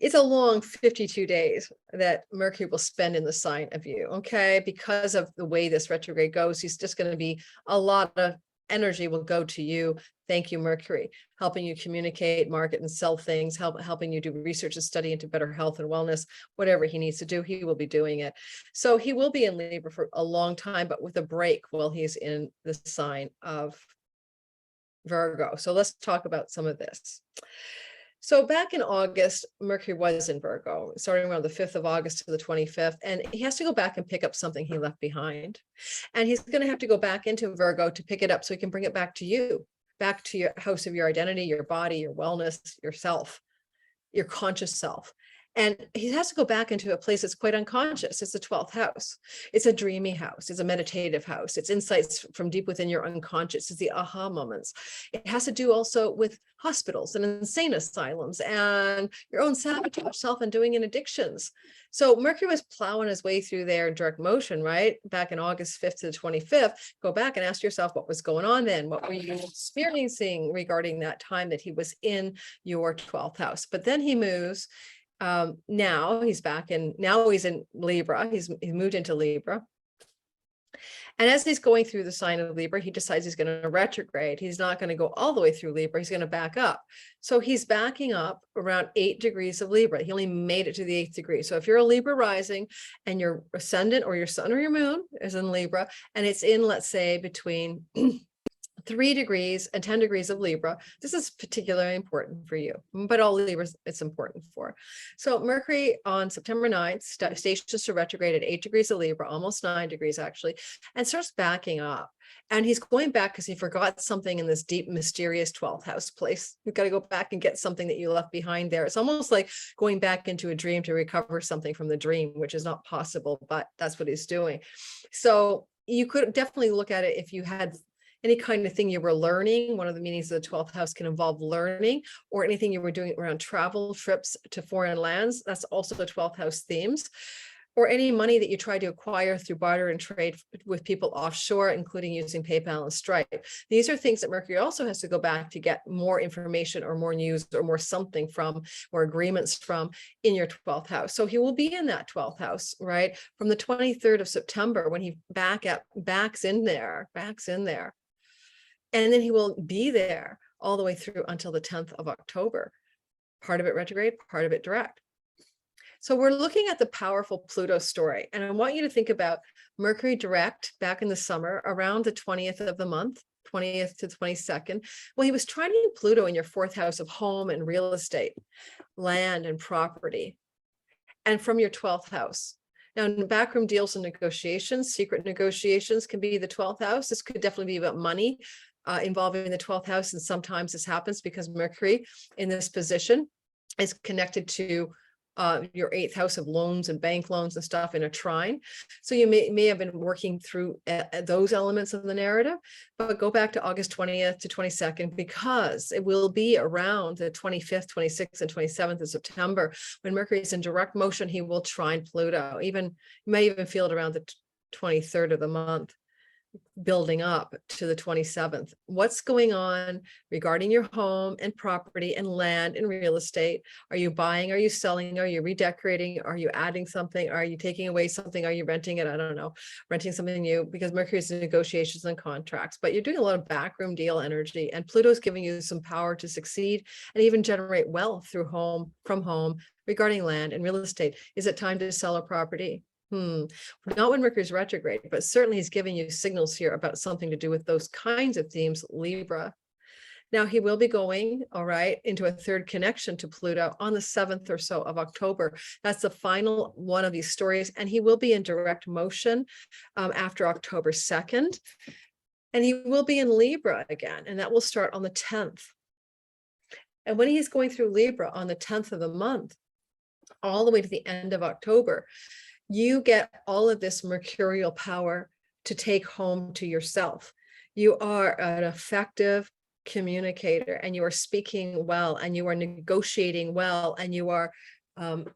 it's a long 52 days that Mercury will spend in the sign of you, okay? Because of the way this retrograde goes, he's just going to be a lot of energy will go to you. Thank you, Mercury, helping you communicate, market, and sell things, helping you do research and study into better health and wellness. Whatever he needs to do, he will be doing it. So he will be in Libra for a long time, but with a break while he's in the sign of Virgo. So let's talk about some of this. So back in August, Mercury was in Virgo, starting around the 5th of August to the 25th, and he has to go back and pick up something he left behind. And he's going to have to go back into Virgo to pick it up so he can bring it back to you, back to your house of your identity, your body, your wellness, yourself, your conscious self. And he has to go back into a place that's quite unconscious. It's the 12th house. It's a dreamy house. It's a meditative house. It's insights from deep within your unconscious. It's the aha moments. It has to do also with hospitals and insane asylums and your own sabotage, self-undoing and addictions. So Mercury was plowing his way through there in direct motion, right? Back in August 5th to the 25th. Go back and ask yourself what was going on then. What were you experiencing regarding that time that he was in your 12th house? But then he moves. Now he's back in, now he's in Libra. He moved into Libra. And as he's going through the sign of Libra, he decides he's going to retrograde. He's not going to go all the way through Libra. He's going to back up. So he's backing up around 8 degrees of Libra. He only made it to the 8th degree. So if you're a Libra rising and your ascendant or your sun or your moon is in Libra, and it's in, let's say, between 3 degrees and 10 degrees of Libra, this is particularly important for you, but all Libras it's important for. So Mercury on September 9th stations to retrograde at 8 degrees of Libra, almost 9 degrees actually, and starts backing up. And he's going back because he forgot something in this deep, mysterious 12th house place. You've got to go back and get something that you left behind there. It's almost like going back into a dream to recover something from the dream, which is not possible, but that's what he's doing. So you could definitely look at it if you had any kind of thing you were learning. One of the meanings of the 12th house can involve learning, or anything you were doing around travel, trips to foreign lands. That's also the 12th house themes. Or any money that you try to acquire through barter and trade with people offshore, including using PayPal and Stripe. These are things that Mercury also has to go back to get more information or more news or more something from, or agreements from in your 12th house. So he will be in that 12th house, right? From the 23rd of September, when he backs in there. And then he will be there all the way through until the 10th of October. Part of it retrograde, part of it direct. So we're looking at the powerful Pluto story. And I want you to think about Mercury direct back in the summer around the 20th of the month, 20th to 22nd. Well, he was trining Pluto in your 4th house of home and real estate, land and property, and from your 12th house. Now, in backroom deals and negotiations, secret negotiations can be the 12th house. This could definitely be about money involving the 12th house. And sometimes this happens because Mercury in this position is connected to your eighth house of loans and bank loans and stuff in a trine. So you may have been working through those elements of the narrative, but go back to August 20th to 22nd, because it will be around the 25th, 26th, and 27th of September when Mercury is in direct motion. He will trine Pluto. You may even feel it around the 23rd of the month, building up to the 27th. What's going on regarding your home and property and land and real estate? Are you buying? Are you selling? Are you redecorating? Are you adding something? Are you taking away something? Are you renting it? I don't know, renting something new, because Mercury is in negotiations and contracts, but you're doing a lot of backroom deal energy, and Pluto's giving you some power to succeed and even generate wealth from home regarding land and real estate. Is it time to sell a property? Not when Mercury's retrograde, but certainly he's giving you signals here about something to do with those kinds of themes, Libra. Now he will be going, all right, into a third connection to Pluto on the 7th or so of October. That's the final one of these stories, and he will be in direct motion after October 2nd. And he will be in Libra again, and that will start on the 10th. And when he's going through Libra on the 10th of the month, all the way to the end of October, you get all of this mercurial power to take home to yourself. You are an effective communicator, and you are speaking well, and you are negotiating well, and you are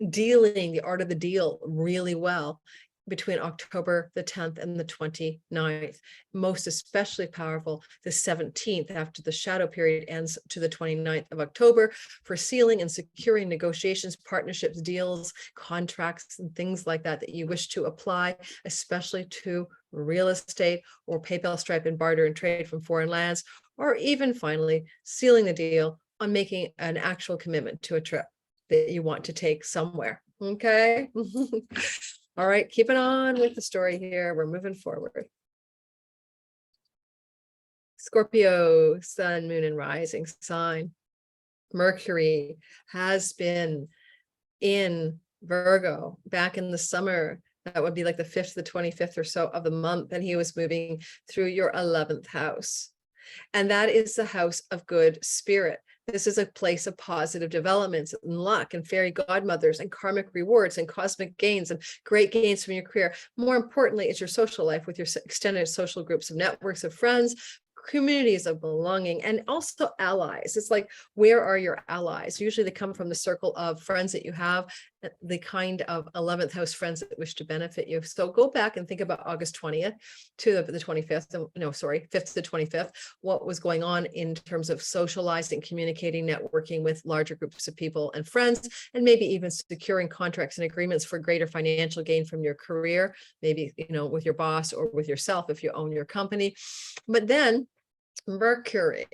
dealing the art of the deal really well between October the 10th and the 29th. Most especially powerful the 17th, after the shadow period ends, to the 29th of October, for sealing and securing negotiations, partnerships, deals, contracts, and things like that you wish to apply, especially to real estate or PayPal, Stripe, and barter and trade from foreign lands, or even finally sealing the deal on making an actual commitment to a trip that you want to take somewhere. Okay. All right, keep it on with the story here. We're moving forward. Scorpio, sun, moon, and rising sign. Mercury has been in Virgo back in the summer. That would be like the 5th, the 25th or so of the month. And he was moving through your 11th house. And that is the house of good spirit. This is a place of positive developments and luck and fairy godmothers and karmic rewards and cosmic gains and great gains from your career. More importantly, it's your social life with your extended social groups of networks of friends, communities of belonging, and also allies. It's like, where are your allies? Usually they come from the circle of friends that you have, the kind of 11th house friends that wish to benefit you. So go back and think about August 20th to the 25th, no, sorry, 5th to 25th, what was going on in terms of socializing, communicating, networking with larger groups of people and friends, and maybe even securing contracts and agreements for greater financial gain from your career, maybe, with your boss or with yourself if you own your company. But then Mercury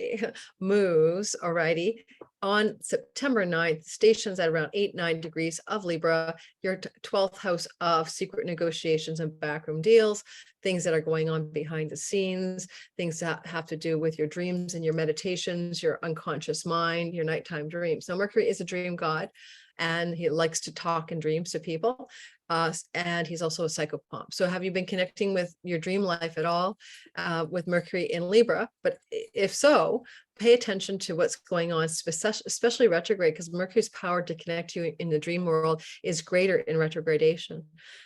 moves, alrighty, on September 9th, stations at around 8-9 degrees of Libra, your 12th house of secret negotiations and backroom deals, things that are going on behind the scenes, things that have to do with your dreams and your meditations, your unconscious mind, your nighttime dreams. Now, Mercury is a dream god, and he likes to talk in dreams to people. And he's also a psychopomp. So have you been connecting with your dream life at all with Mercury in Libra? But if so, pay attention to what's going on, especially retrograde, because Mercury's power to connect you in the dream world is greater in retrogradation.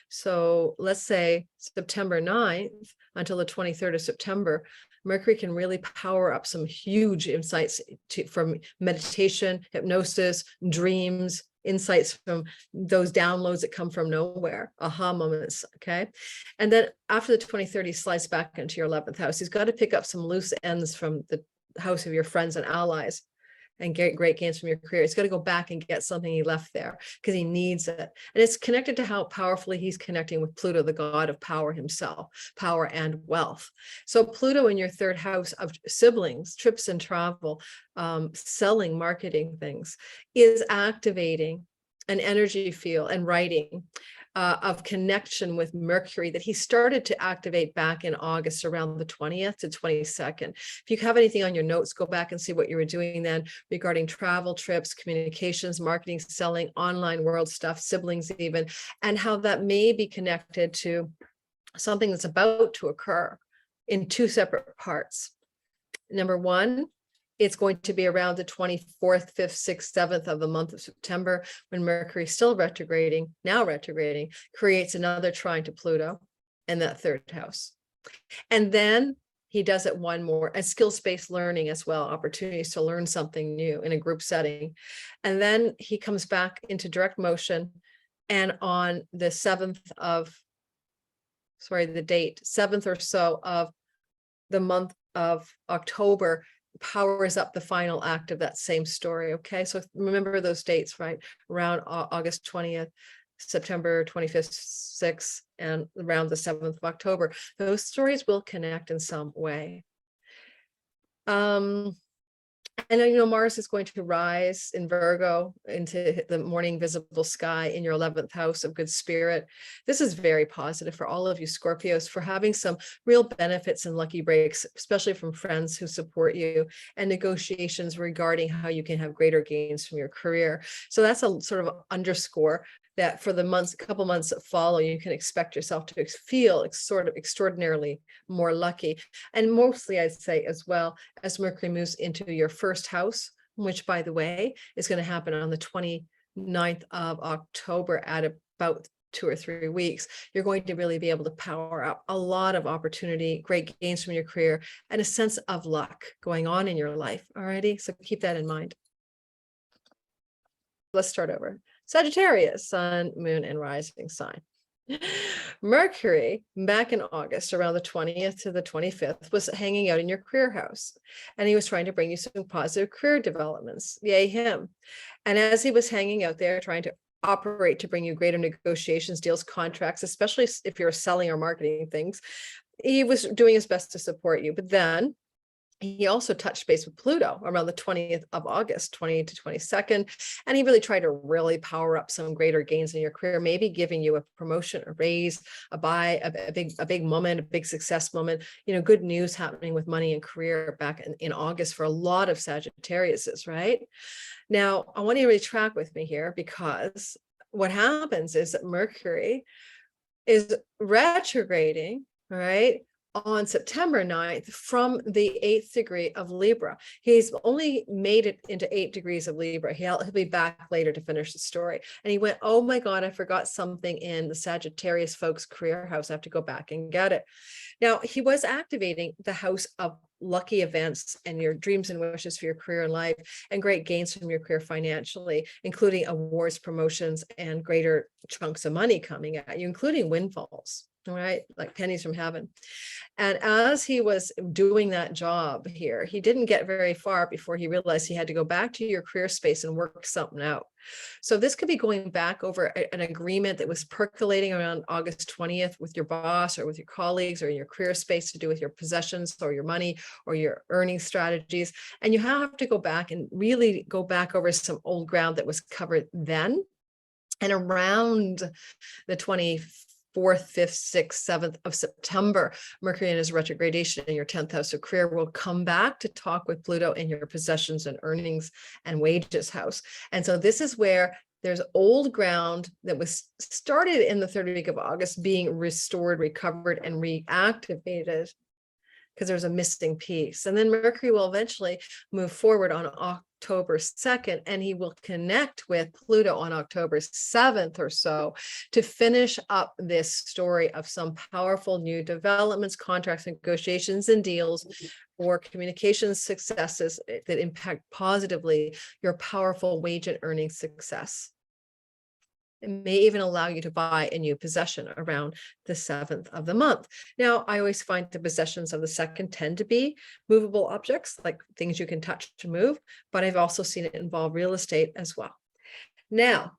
So let's say September 9th until the 23rd of September, Mercury can really power up some huge insights from meditation, hypnosis, dreams, insights from those downloads that come from nowhere, aha moments, okay? And then after the 23rd, he slides back into your 11th house. He's got to pick up some loose ends from the house of your friends and allies and get great gains from your career. He's got to go back and get something he left there because he needs it. And it's connected to how powerfully he's connecting with Pluto, the god of power himself, power and wealth. So Pluto in your 3rd house of siblings, trips and travel, selling, marketing things, is activating an energy field and writing of connection with Mercury that he started to activate back in August around the 20th to 22nd. If you have anything on your notes, go back and see what you were doing then regarding travel, trips, communications, marketing, selling, online world stuff, siblings even, and how that may be connected to something that's about to occur in 2 separate parts. Number 1, It's going to be around the 24th, 5th, 6th, 7th of the month of September when Mercury, still retrograding, now retrograding, creates another trine to Pluto in that third house. And then he does it one more, and skills-based learning as well, opportunities to learn something new in a group setting. And then he comes back into direct motion. And on the 7th of, the date, 7th or so of the month of October, powers up the final act of that same story. Okay, so remember those dates, right? Around August 20th, September 25th, 6th, and around the 7th of October. Those stories will connect in some way. And you know, Mars is going to rise in Virgo into the morning visible sky in your 11th house of good spirit. This is very positive for all of you Scorpios, for having some real benefits and lucky breaks, especially from friends who support you, and negotiations regarding how you can have greater gains from your career. So that's a sort of underscore that for the couple months that follow, you can expect yourself to feel sort of extraordinarily more lucky. And mostly, I'd say as well, as Mercury moves into your first house, which, by the way, is going to happen on the 29th of October at about 2 or 3 weeks, you're going to really be able to power up a lot of opportunity, great gains from your career, and a sense of luck going on in your life. Alrighty, so keep that in mind. Let's start over. Sagittarius, sun, moon, and rising sign. Mercury, back in August, around the 20th to the 25th, was hanging out in your career house, and he was trying to bring you some positive career developments. Yay, him. And as he was hanging out there trying to operate to bring you greater negotiations, deals, contracts, especially if you're selling or marketing things, he was doing his best to support you. But then he also touched base with Pluto around the 20th of August, 20 to 22nd. And he really tried to really power up some greater gains in your career, maybe giving you a promotion, a raise, a big moment, a big success moment, you know, good news happening with money and career back in August for a lot of Sagittariuses, right? Now, I want you to really track with me here, because what happens is that Mercury is retrograding, right, on September 9th from the 8th degree of Libra. He's only made it into 8 degrees of Libra. He'll be back later to finish the story. And he went, oh my God, I forgot something in the Sagittarius folks' career house. I have to go back and get it. Now, he was activating the house of lucky events and your dreams and wishes for your career and life, and great gains from your career financially, including awards, promotions, and greater chunks of money coming at you, including windfalls. All right, like pennies from heaven. And as he was doing that job here, he didn't get very far before he realized he had to go back to your career space and work something out. So this could be going back over an agreement that was percolating around August 20th with your boss or with your colleagues or in your career space to do with your possessions or your money or your earning strategies. And you have to go back and really go back over some old ground that was covered then. And around the 24th, 5th, 6th, 7th of September, Mercury in his retrogradation in your 10th house of career will come back to talk with Pluto in your possessions and earnings and wages house. And so this is where there's old ground that was started in the third week of August being restored, recovered, and reactivated, because there's a missing piece. And then Mercury will eventually move forward on October 2nd, and he will connect with Pluto on October 7th or so to finish up this story of some powerful new developments, contracts, negotiations, and deals, or communications successes that impact positively your powerful wage and earning success. It may even allow you to buy a new possession around the 7th of the month. Now, I always find the possessions of the second tend to be movable objects, like things you can touch to move, but I've also seen it involve real estate as well. Now,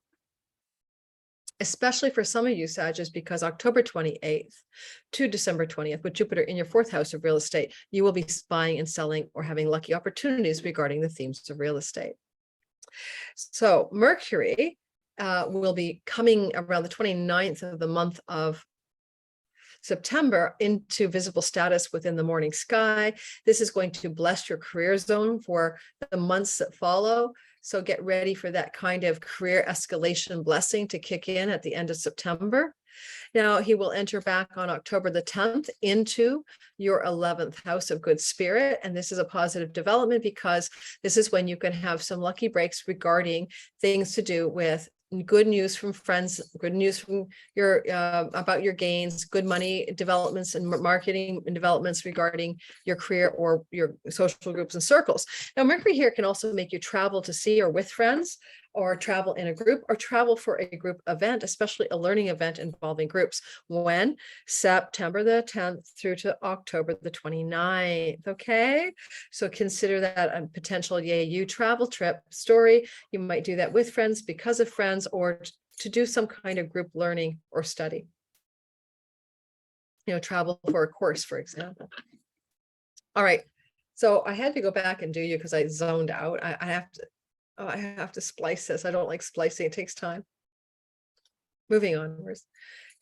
especially for some of you Sagittarius, because October 28th to December 20th, with Jupiter in your 4th house of real estate, you will be buying and selling or having lucky opportunities regarding the themes of real estate. So Mercury will be coming around the 29th of the month of September into visible status within the morning sky. This is going to bless your career zone for the months that follow. So get ready for that kind of career escalation blessing to kick in at the end of September. Now he will enter back on October the 10th into your 11th house of good spirit. And this is a positive development because this is when you can have some lucky breaks regarding things to do with good news from friends, good news from your about your gains, good money developments and marketing and developments regarding your career or your social groups and circles. Now, Mercury here can also make you travel to see or with friends, or travel in a group, or travel for a group event, especially a learning event involving groups. When? September the 10th through to October the 29th. Okay, so consider that a potential you travel trip story. You might do that with friends, because of friends, or to do some kind of group learning or study. You know, travel for a course, for example. All right, so I had to go back and do you because I zoned out. I have to splice this. I don't like splicing. It takes time. Moving onwards.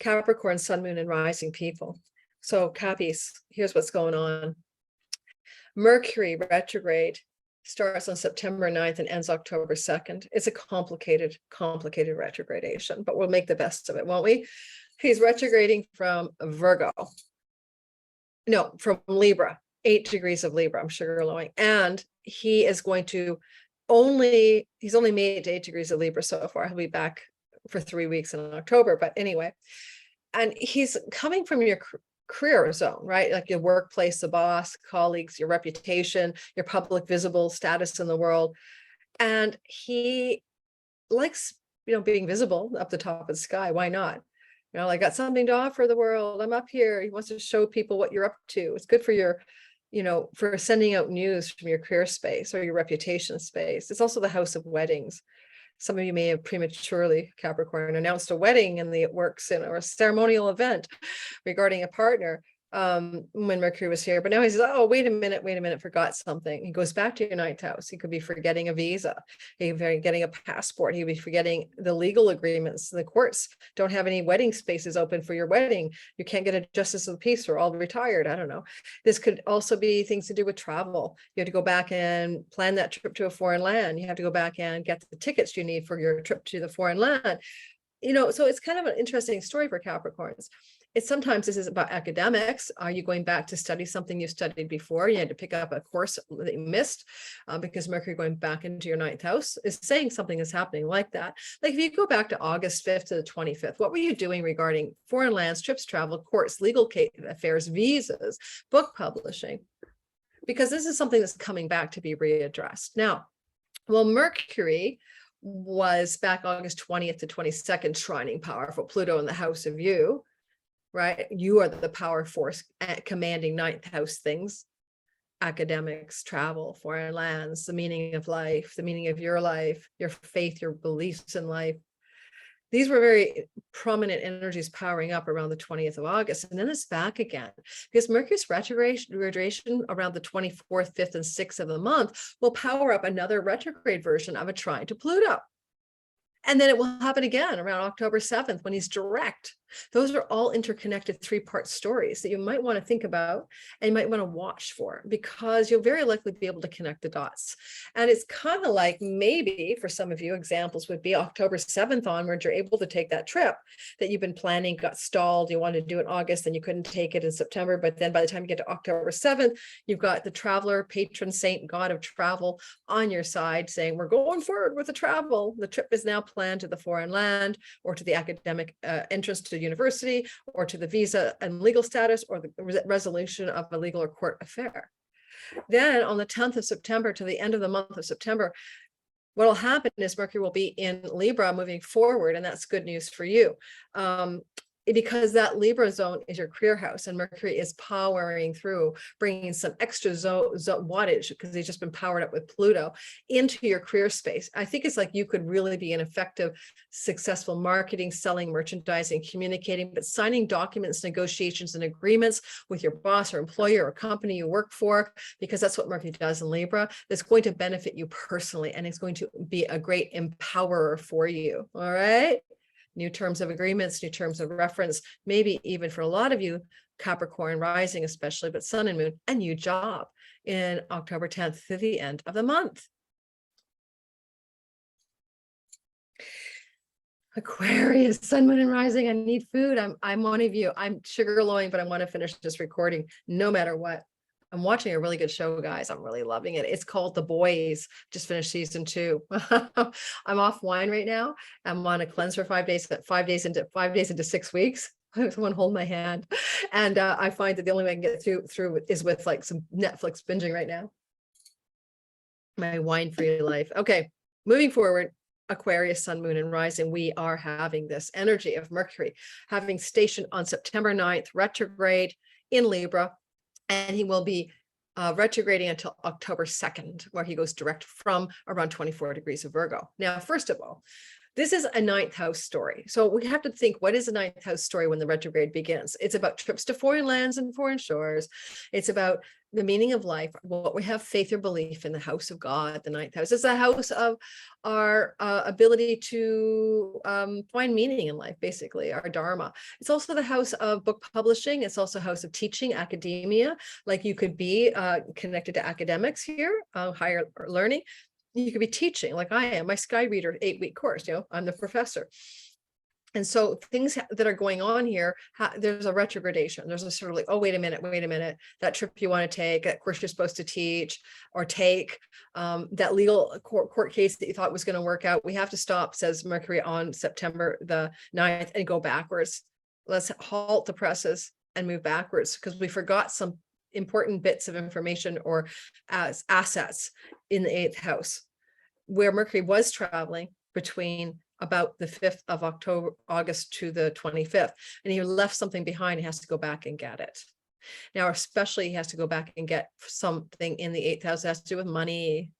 Capricorn, sun, moon, and rising people. So Cappies, here's what's going on. Mercury retrograde starts on September 9th and ends October 2nd. It's a complicated retrogradation, but we'll make the best of it, won't we? He's retrograding from Virgo. No, from Libra, 8 degrees of Libra. I'm sugar lowing. And he is going to he's only made 8 degrees of Libra so far. He'll be back for 3 weeks in October, but anyway, and he's coming from your career zone, right? Like your workplace, the boss, colleagues, your reputation, your public visible status in the world. And he likes, being visible up the top of the sky. Why not? I got something to offer the world. I'm up here. He wants to show people what you're up to. It's good for your for sending out news from your career space or your reputation space. It's also the house of weddings. Some of you may have prematurely, Capricorn, announced a wedding in the works or a ceremonial event regarding a partner when Mercury was here. But now he says, oh, wait a minute, forgot something. He goes back to your 9th house. He could be forgetting a visa. He could be forgetting a passport. He could be forgetting the legal agreements. The courts don't have any wedding spaces open for your wedding. You can't get a justice of the peace or all retired. I don't know. This could also be things to do with travel. You have to go back and plan that trip to a foreign land. You have to go back and get the tickets you need for your trip to the foreign land. So it's kind of an interesting story for Capricorns. Sometimes this is about academics. Are you going back to study something you studied before? You had to pick up a course that you missed because Mercury going back into your 9th house is saying something is happening like that. Like if you go back to August 5th to the 25th, what were you doing regarding foreign lands, trips, travel, courts, legal affairs, visas, book publishing? Because this is something that's coming back to be readdressed. Now, well, Mercury was back August 20th to 22nd, trining powerful Pluto in the house of you. Right? You are the power force at commanding 9th house things, academics, travel, foreign lands, the meaning of life, the meaning of your life, your faith, your beliefs in life. These were very prominent energies powering up around the 20th of August. And then it's back again because Mercury's retrogradation around the 24th, 5th, and 6th of the month will power up another retrograde version of a trine to Pluto. And then it will happen again around October 7th when he's direct. Those are all interconnected 3-part stories that you might want to think about and you might want to watch for, because you'll very likely be able to connect the dots. And it's kind of like, maybe for some of you, examples would be October 7th onward, you're able to take that trip that you've been planning, got stalled, you wanted to do it in August, and you couldn't take it in September. But then by the time you get to October 7th, you've got the traveler, patron saint, god of travel on your side saying, we're going forward with the travel. The trip is now planned to the foreign land or to the academic entrance to university or to the visa and legal status or the resolution of a legal or court affair. Then on the 10th of September to the end of the month of September, what will happen is Mercury will be in Libra moving forward, and that's good news for you. Because that Libra zone is your career house, and Mercury is powering through, bringing some extra wattage because he's just been powered up with Pluto into your career space. I think it's like you could really be an effective, successful marketing, selling, merchandising, communicating, but signing documents, negotiations, and agreements with your boss or employer or company you work for, because that's what Mercury does in Libra. That's going to benefit you personally, and it's going to be a great empowerer for you. All right. New terms of agreements, new terms of reference, maybe even for a lot of you, Capricorn rising especially, but sun and moon, a new job in October 10th to the end of the month. Aquarius, sun, moon, and rising. I need food. I'm one of you. I'm sugar lowing, but I want to finish this recording no matter what. I'm watching a really good show, guys. I'm really loving it. It's called The Boys. Just finished season 2. I'm off wine right now. I'm on a cleanse for 5 days, but 5 days into 6 weeks. Someone hold my hand. And I find that the only way I can get through is with like some Netflix binging right now. My wine-free life. Okay, moving forward. Aquarius, sun, moon, and rising, we are having this energy of Mercury having stationed on September 9th, retrograde in Libra, and he will be retrograding until October 2nd, where he goes direct from around 24 degrees of Virgo. Now, first of all, this is a ninth house story. So we have to think, what is a ninth house story when the retrograde begins? It's about trips to foreign lands and foreign shores. It's about the meaning of life, what we have faith or belief in, the house of God. The ninth house is a house of our ability to find meaning in life, basically, our dharma. It's also the house of book publishing. It's also a house of teaching, academia, like you could be connected to academics here, higher learning. You could be teaching like I am, my Sky Reader 8-week course, I'm the professor. And so things that are going on here, there's a retrogradation. There's a sort of like, oh, wait a minute, that trip you want to take, that course you're supposed to teach or take, that legal court case that you thought was going to work out. We have to stop, says Mercury on September the 9th, and go backwards. Let's halt the presses and move backwards because we forgot some important bits of information or as assets in the 8th house, where Mercury was traveling between about the 5th of August to the 25th. And he left something behind. He has to go back and get it. Now, especially he has to go back and get something in the 8th house that has to do with money.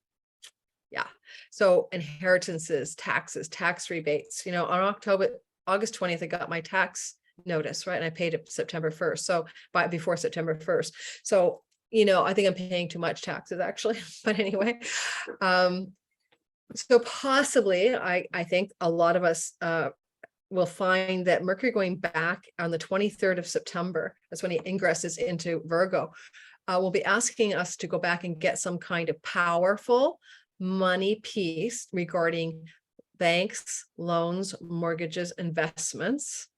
Yeah. So inheritances, taxes, tax rebates, on August 20th, I got my tax notice, right? And I paid it September 1st. So before September 1st. So, I think I'm paying too much taxes actually, but anyway, so possibly, I think a lot of us will find that Mercury going back on the 23rd of September, that's when he ingresses into Virgo, will be asking us to go back and get some kind of powerful money piece regarding banks, loans, mortgages, investments,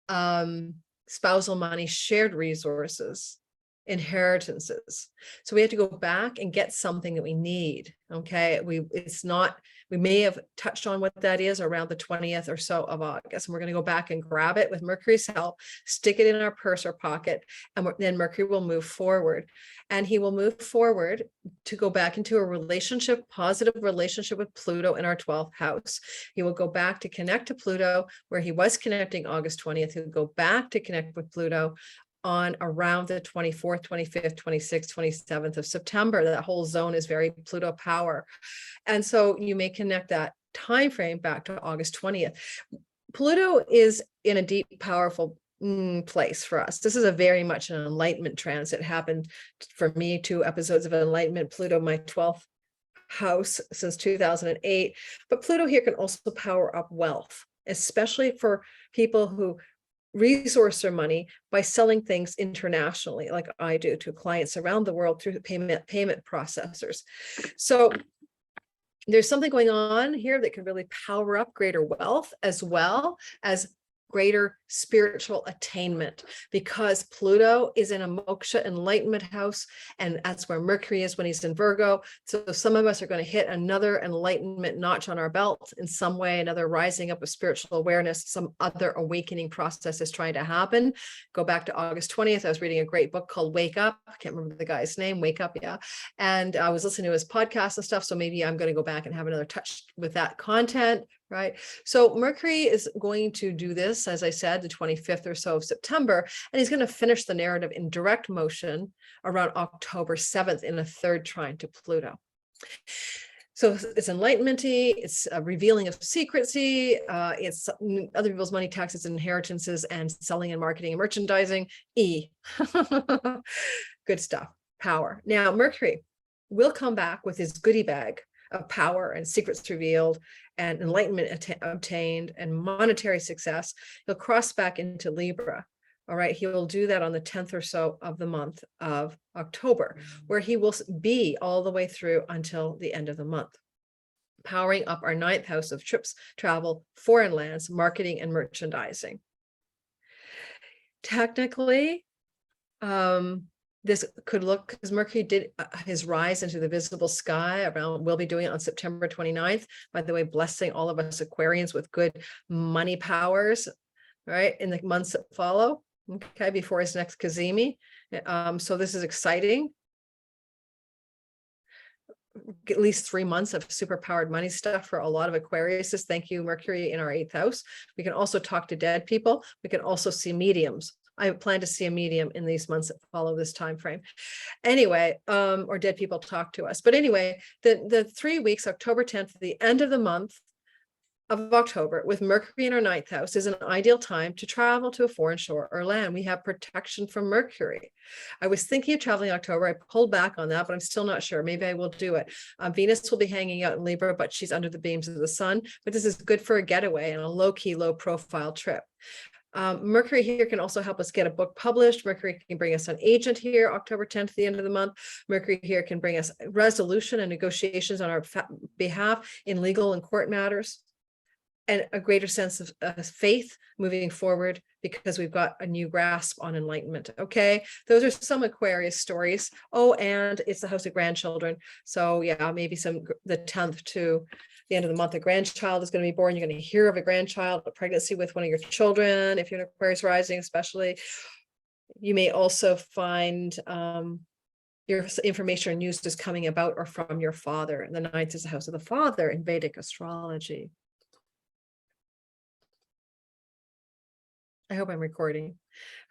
spousal money, shared resources, inheritances. So we have to go back and get something that we need. Okay. We may have touched on what that is around the 20th or so of August. And we're going to go back and grab it with Mercury's help, stick it in our purse or pocket, and then Mercury will move forward. And he will move forward to go back into a positive relationship with Pluto in our 12th house. He will go back to connect to Pluto where he was connecting August 20th. He'll go back to connect with Pluto on around the 24th, 25th, 26th, 27th of September. That whole zone is very Pluto power. And so you may connect that time frame back to August 20th. Pluto is in a deep, powerful place for us. This is a very much an enlightenment transit. Happened for me, 2 episodes of enlightenment. Pluto, my 12th house since 2008. But Pluto here can also power up wealth, especially for people who resource their money by selling things internationally, like I do to clients around the world through payment processors. So there's something going on here that can really power up greater wealth as well as greater spiritual attainment, because Pluto is in a moksha enlightenment house, and that's where Mercury is when he's in Virgo. So some of us are going to hit another enlightenment notch on our belt in some way, another rising up of spiritual awareness, some other awakening process is trying to happen. Go back to August 20th. I was reading a great book called Wake Up. I can't remember the guy's name, Wake Up, yeah. And I was listening to his podcast and stuff. So maybe I'm going to go back and have another touch with that content. Right. So Mercury is going to do this, as I said, the 25th or so of September, and he's going to finish the narrative in direct motion around October 7th in a 3rd trine to Pluto. So it's enlightenment-y, it's a revealing of secrecy, it's other people's money, taxes, and inheritances, and selling and marketing and merchandising. Good stuff. Power. Now, Mercury will come back with his goodie bag of power and secrets revealed and enlightenment obtained and monetary success. He'll cross back into Libra. All right. He will do that on the 10th or so of the month of October, where he will be all the way through until the end of the month. powering up our ninth house of trips, travel, foreign lands, marketing, and merchandising. Technically, this could look, because Mercury did his rise into the visible sky around, we'll be doing it on September 29th. By the way, blessing all of us Aquarians with good money powers, right, in the months that follow, okay, before his next Cazimi. So this is exciting. At least 3 months of super powered money stuff for a lot of Aquariuses. Thank you, Mercury in our 8th house. We can also talk to dead people. We can also see mediums. I plan to see a medium in these months that follow this time frame. Anyway, or dead people talk to us. But anyway, the 3 weeks, October 10th, the end of the month of October, with Mercury in our 9th house, is an ideal time to travel to a foreign shore or land. We have protection from Mercury. I was thinking of traveling in October. I pulled back on that, but I'm still not sure. Maybe I will do it. Venus will be hanging out in Libra, but she's under the beams of the sun. But this is good for a getaway and a low-key, low-profile trip. Mercury here can also help us get a book published. Mercury can bring us an agent here, October 10th, the end of the month. Mercury here can bring us resolution and negotiations on our behalf in legal and court matters, and a greater sense of faith moving forward because we've got a new grasp on enlightenment. Okay, those are some Aquarius stories. Oh, and it's the house of grandchildren. So yeah, maybe the 10th to the end of the month, a grandchild is going to be born. You're going to hear of a grandchild, a pregnancy with one of your children. If you're an Aquarius rising, especially, you may also find your information or news is coming about or from your father. And the 9th is the house of the father in Vedic astrology. I hope I'm recording,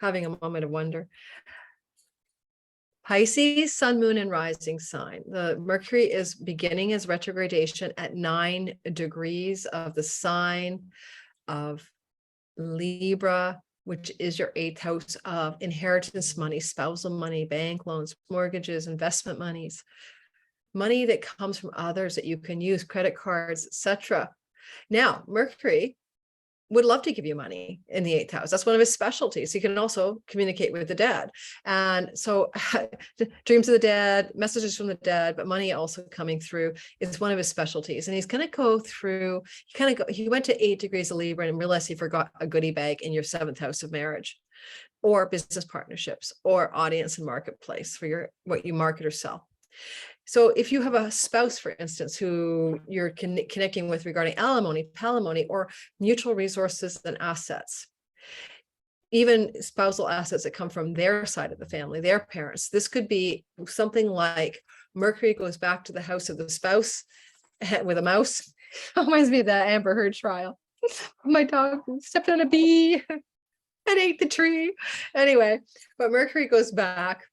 having a moment of wonder. Pisces, sun, moon, and rising sign. The Mercury is beginning his retrogradation at 9 degrees of the sign of Libra, which is your 8th house of inheritance money, spousal money, bank loans, mortgages, investment monies, money that comes from others that you can use, credit cards, etc. Now, Mercury would love to give you money in the 8th house. That's one of his specialties. He can also communicate with the dead. And so dreams of the dead, messages from the dead, but money also coming through is one of his specialties. And he's going to go through, he went to 8 degrees of Libra and realized he forgot a goodie bag in your 7th house of marriage or business partnerships or audience and marketplace for what you market or sell. So if you have a spouse, for instance, who you're connecting with regarding alimony, palimony, or mutual resources and assets, even spousal assets that come from their side of the family, their parents, this could be something like Mercury goes back to the house of the spouse with a mouse. Reminds me of that Amber Heard trial. My dog stepped on a bee and ate the tree. Anyway, but Mercury goes back.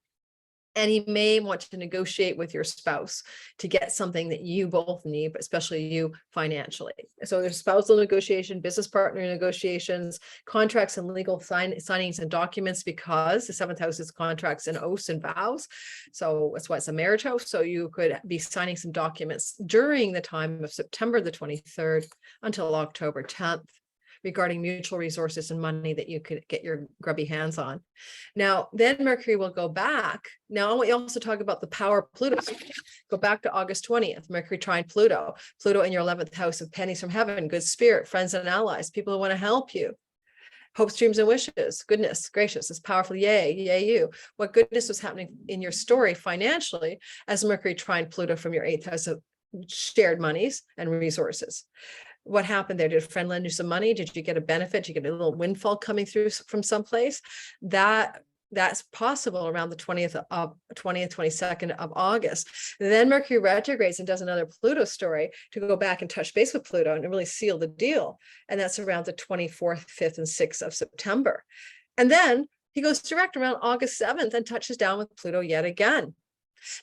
And he may want to negotiate with your spouse to get something that you both need, but especially you financially. So there's spousal negotiation, business partner negotiations, contracts and legal signings and documents, because the 7th house is contracts and oaths and vows. So that's why it's a marriage house. So you could be signing some documents during the time of September the 23rd until October 10th. Regarding mutual resources and money that you could get your grubby hands on. Now, then Mercury will go back. Now, we also talk about the power of Pluto. So go back to August 20th, Mercury trine Pluto. Pluto in your 11th house of pennies from heaven, good spirit, friends and allies, people who want to help you. Hopes, dreams, and wishes. Goodness gracious, it's powerful. Yay, yay, you. What goodness was happening in your story financially as Mercury trine Pluto from your 8th house of shared monies and resources. What happened there? Did a friend lend you some money? Did you get a benefit? Did you get a little windfall coming through from someplace? That's possible around the 22nd of August. Then Mercury retrogrades and does another Pluto story to go back and touch base with Pluto and really seal the deal. And that's around the 24th, 5th, and 6th of September. And then he goes direct around August 7th and touches down with Pluto yet again.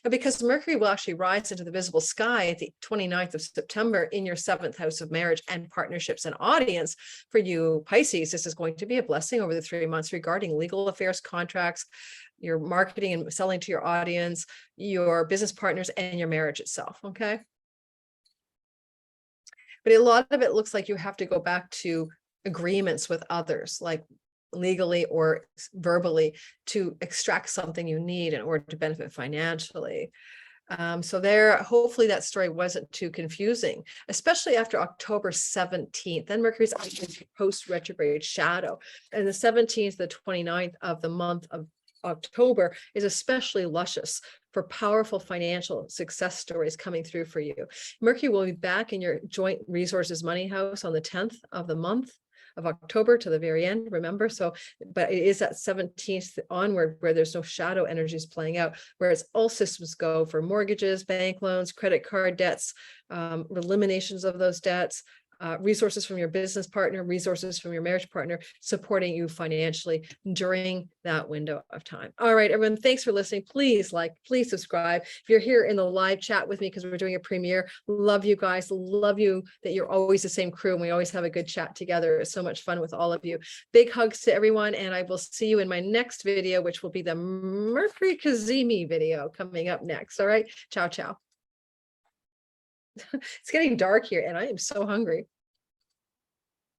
But because Mercury will actually rise into the visible sky at the 29th of September in your 7th house of marriage and partnerships and audience, for you Pisces, this is going to be a blessing over the 3 months regarding legal affairs, contracts, your marketing and selling to your audience, your business partners, and your marriage itself, okay? But a lot of it looks like you have to go back to agreements with others, like legally or verbally, to extract something you need in order to benefit financially. So there, hopefully that story wasn't too confusing, especially after October 17th. Then Mercury's post retrograde shadow. And the 17th, the 29th of the month of October is especially luscious for powerful financial success stories coming through for you. Mercury will be back in your joint resources money house on the 10th of the month of October to the very end, remember? So, but it is that 17th onward where there's no shadow energies playing out, whereas all systems go for mortgages, bank loans, credit card debts, eliminations of those debts, resources from your business partner, resources from your marriage partner, supporting you financially during that window of time. All right, everyone, thanks for listening. Please like, please subscribe. If you're here in the live chat with me, because we're doing a premiere, love you guys. Love you that you're always the same crew and we always have a good chat together. It's so much fun with all of you. Big hugs to everyone. And I will see you in my next video, which will be the Mercury Cazimi video coming up next. All right. Ciao, ciao. It's getting dark here and I am so hungry.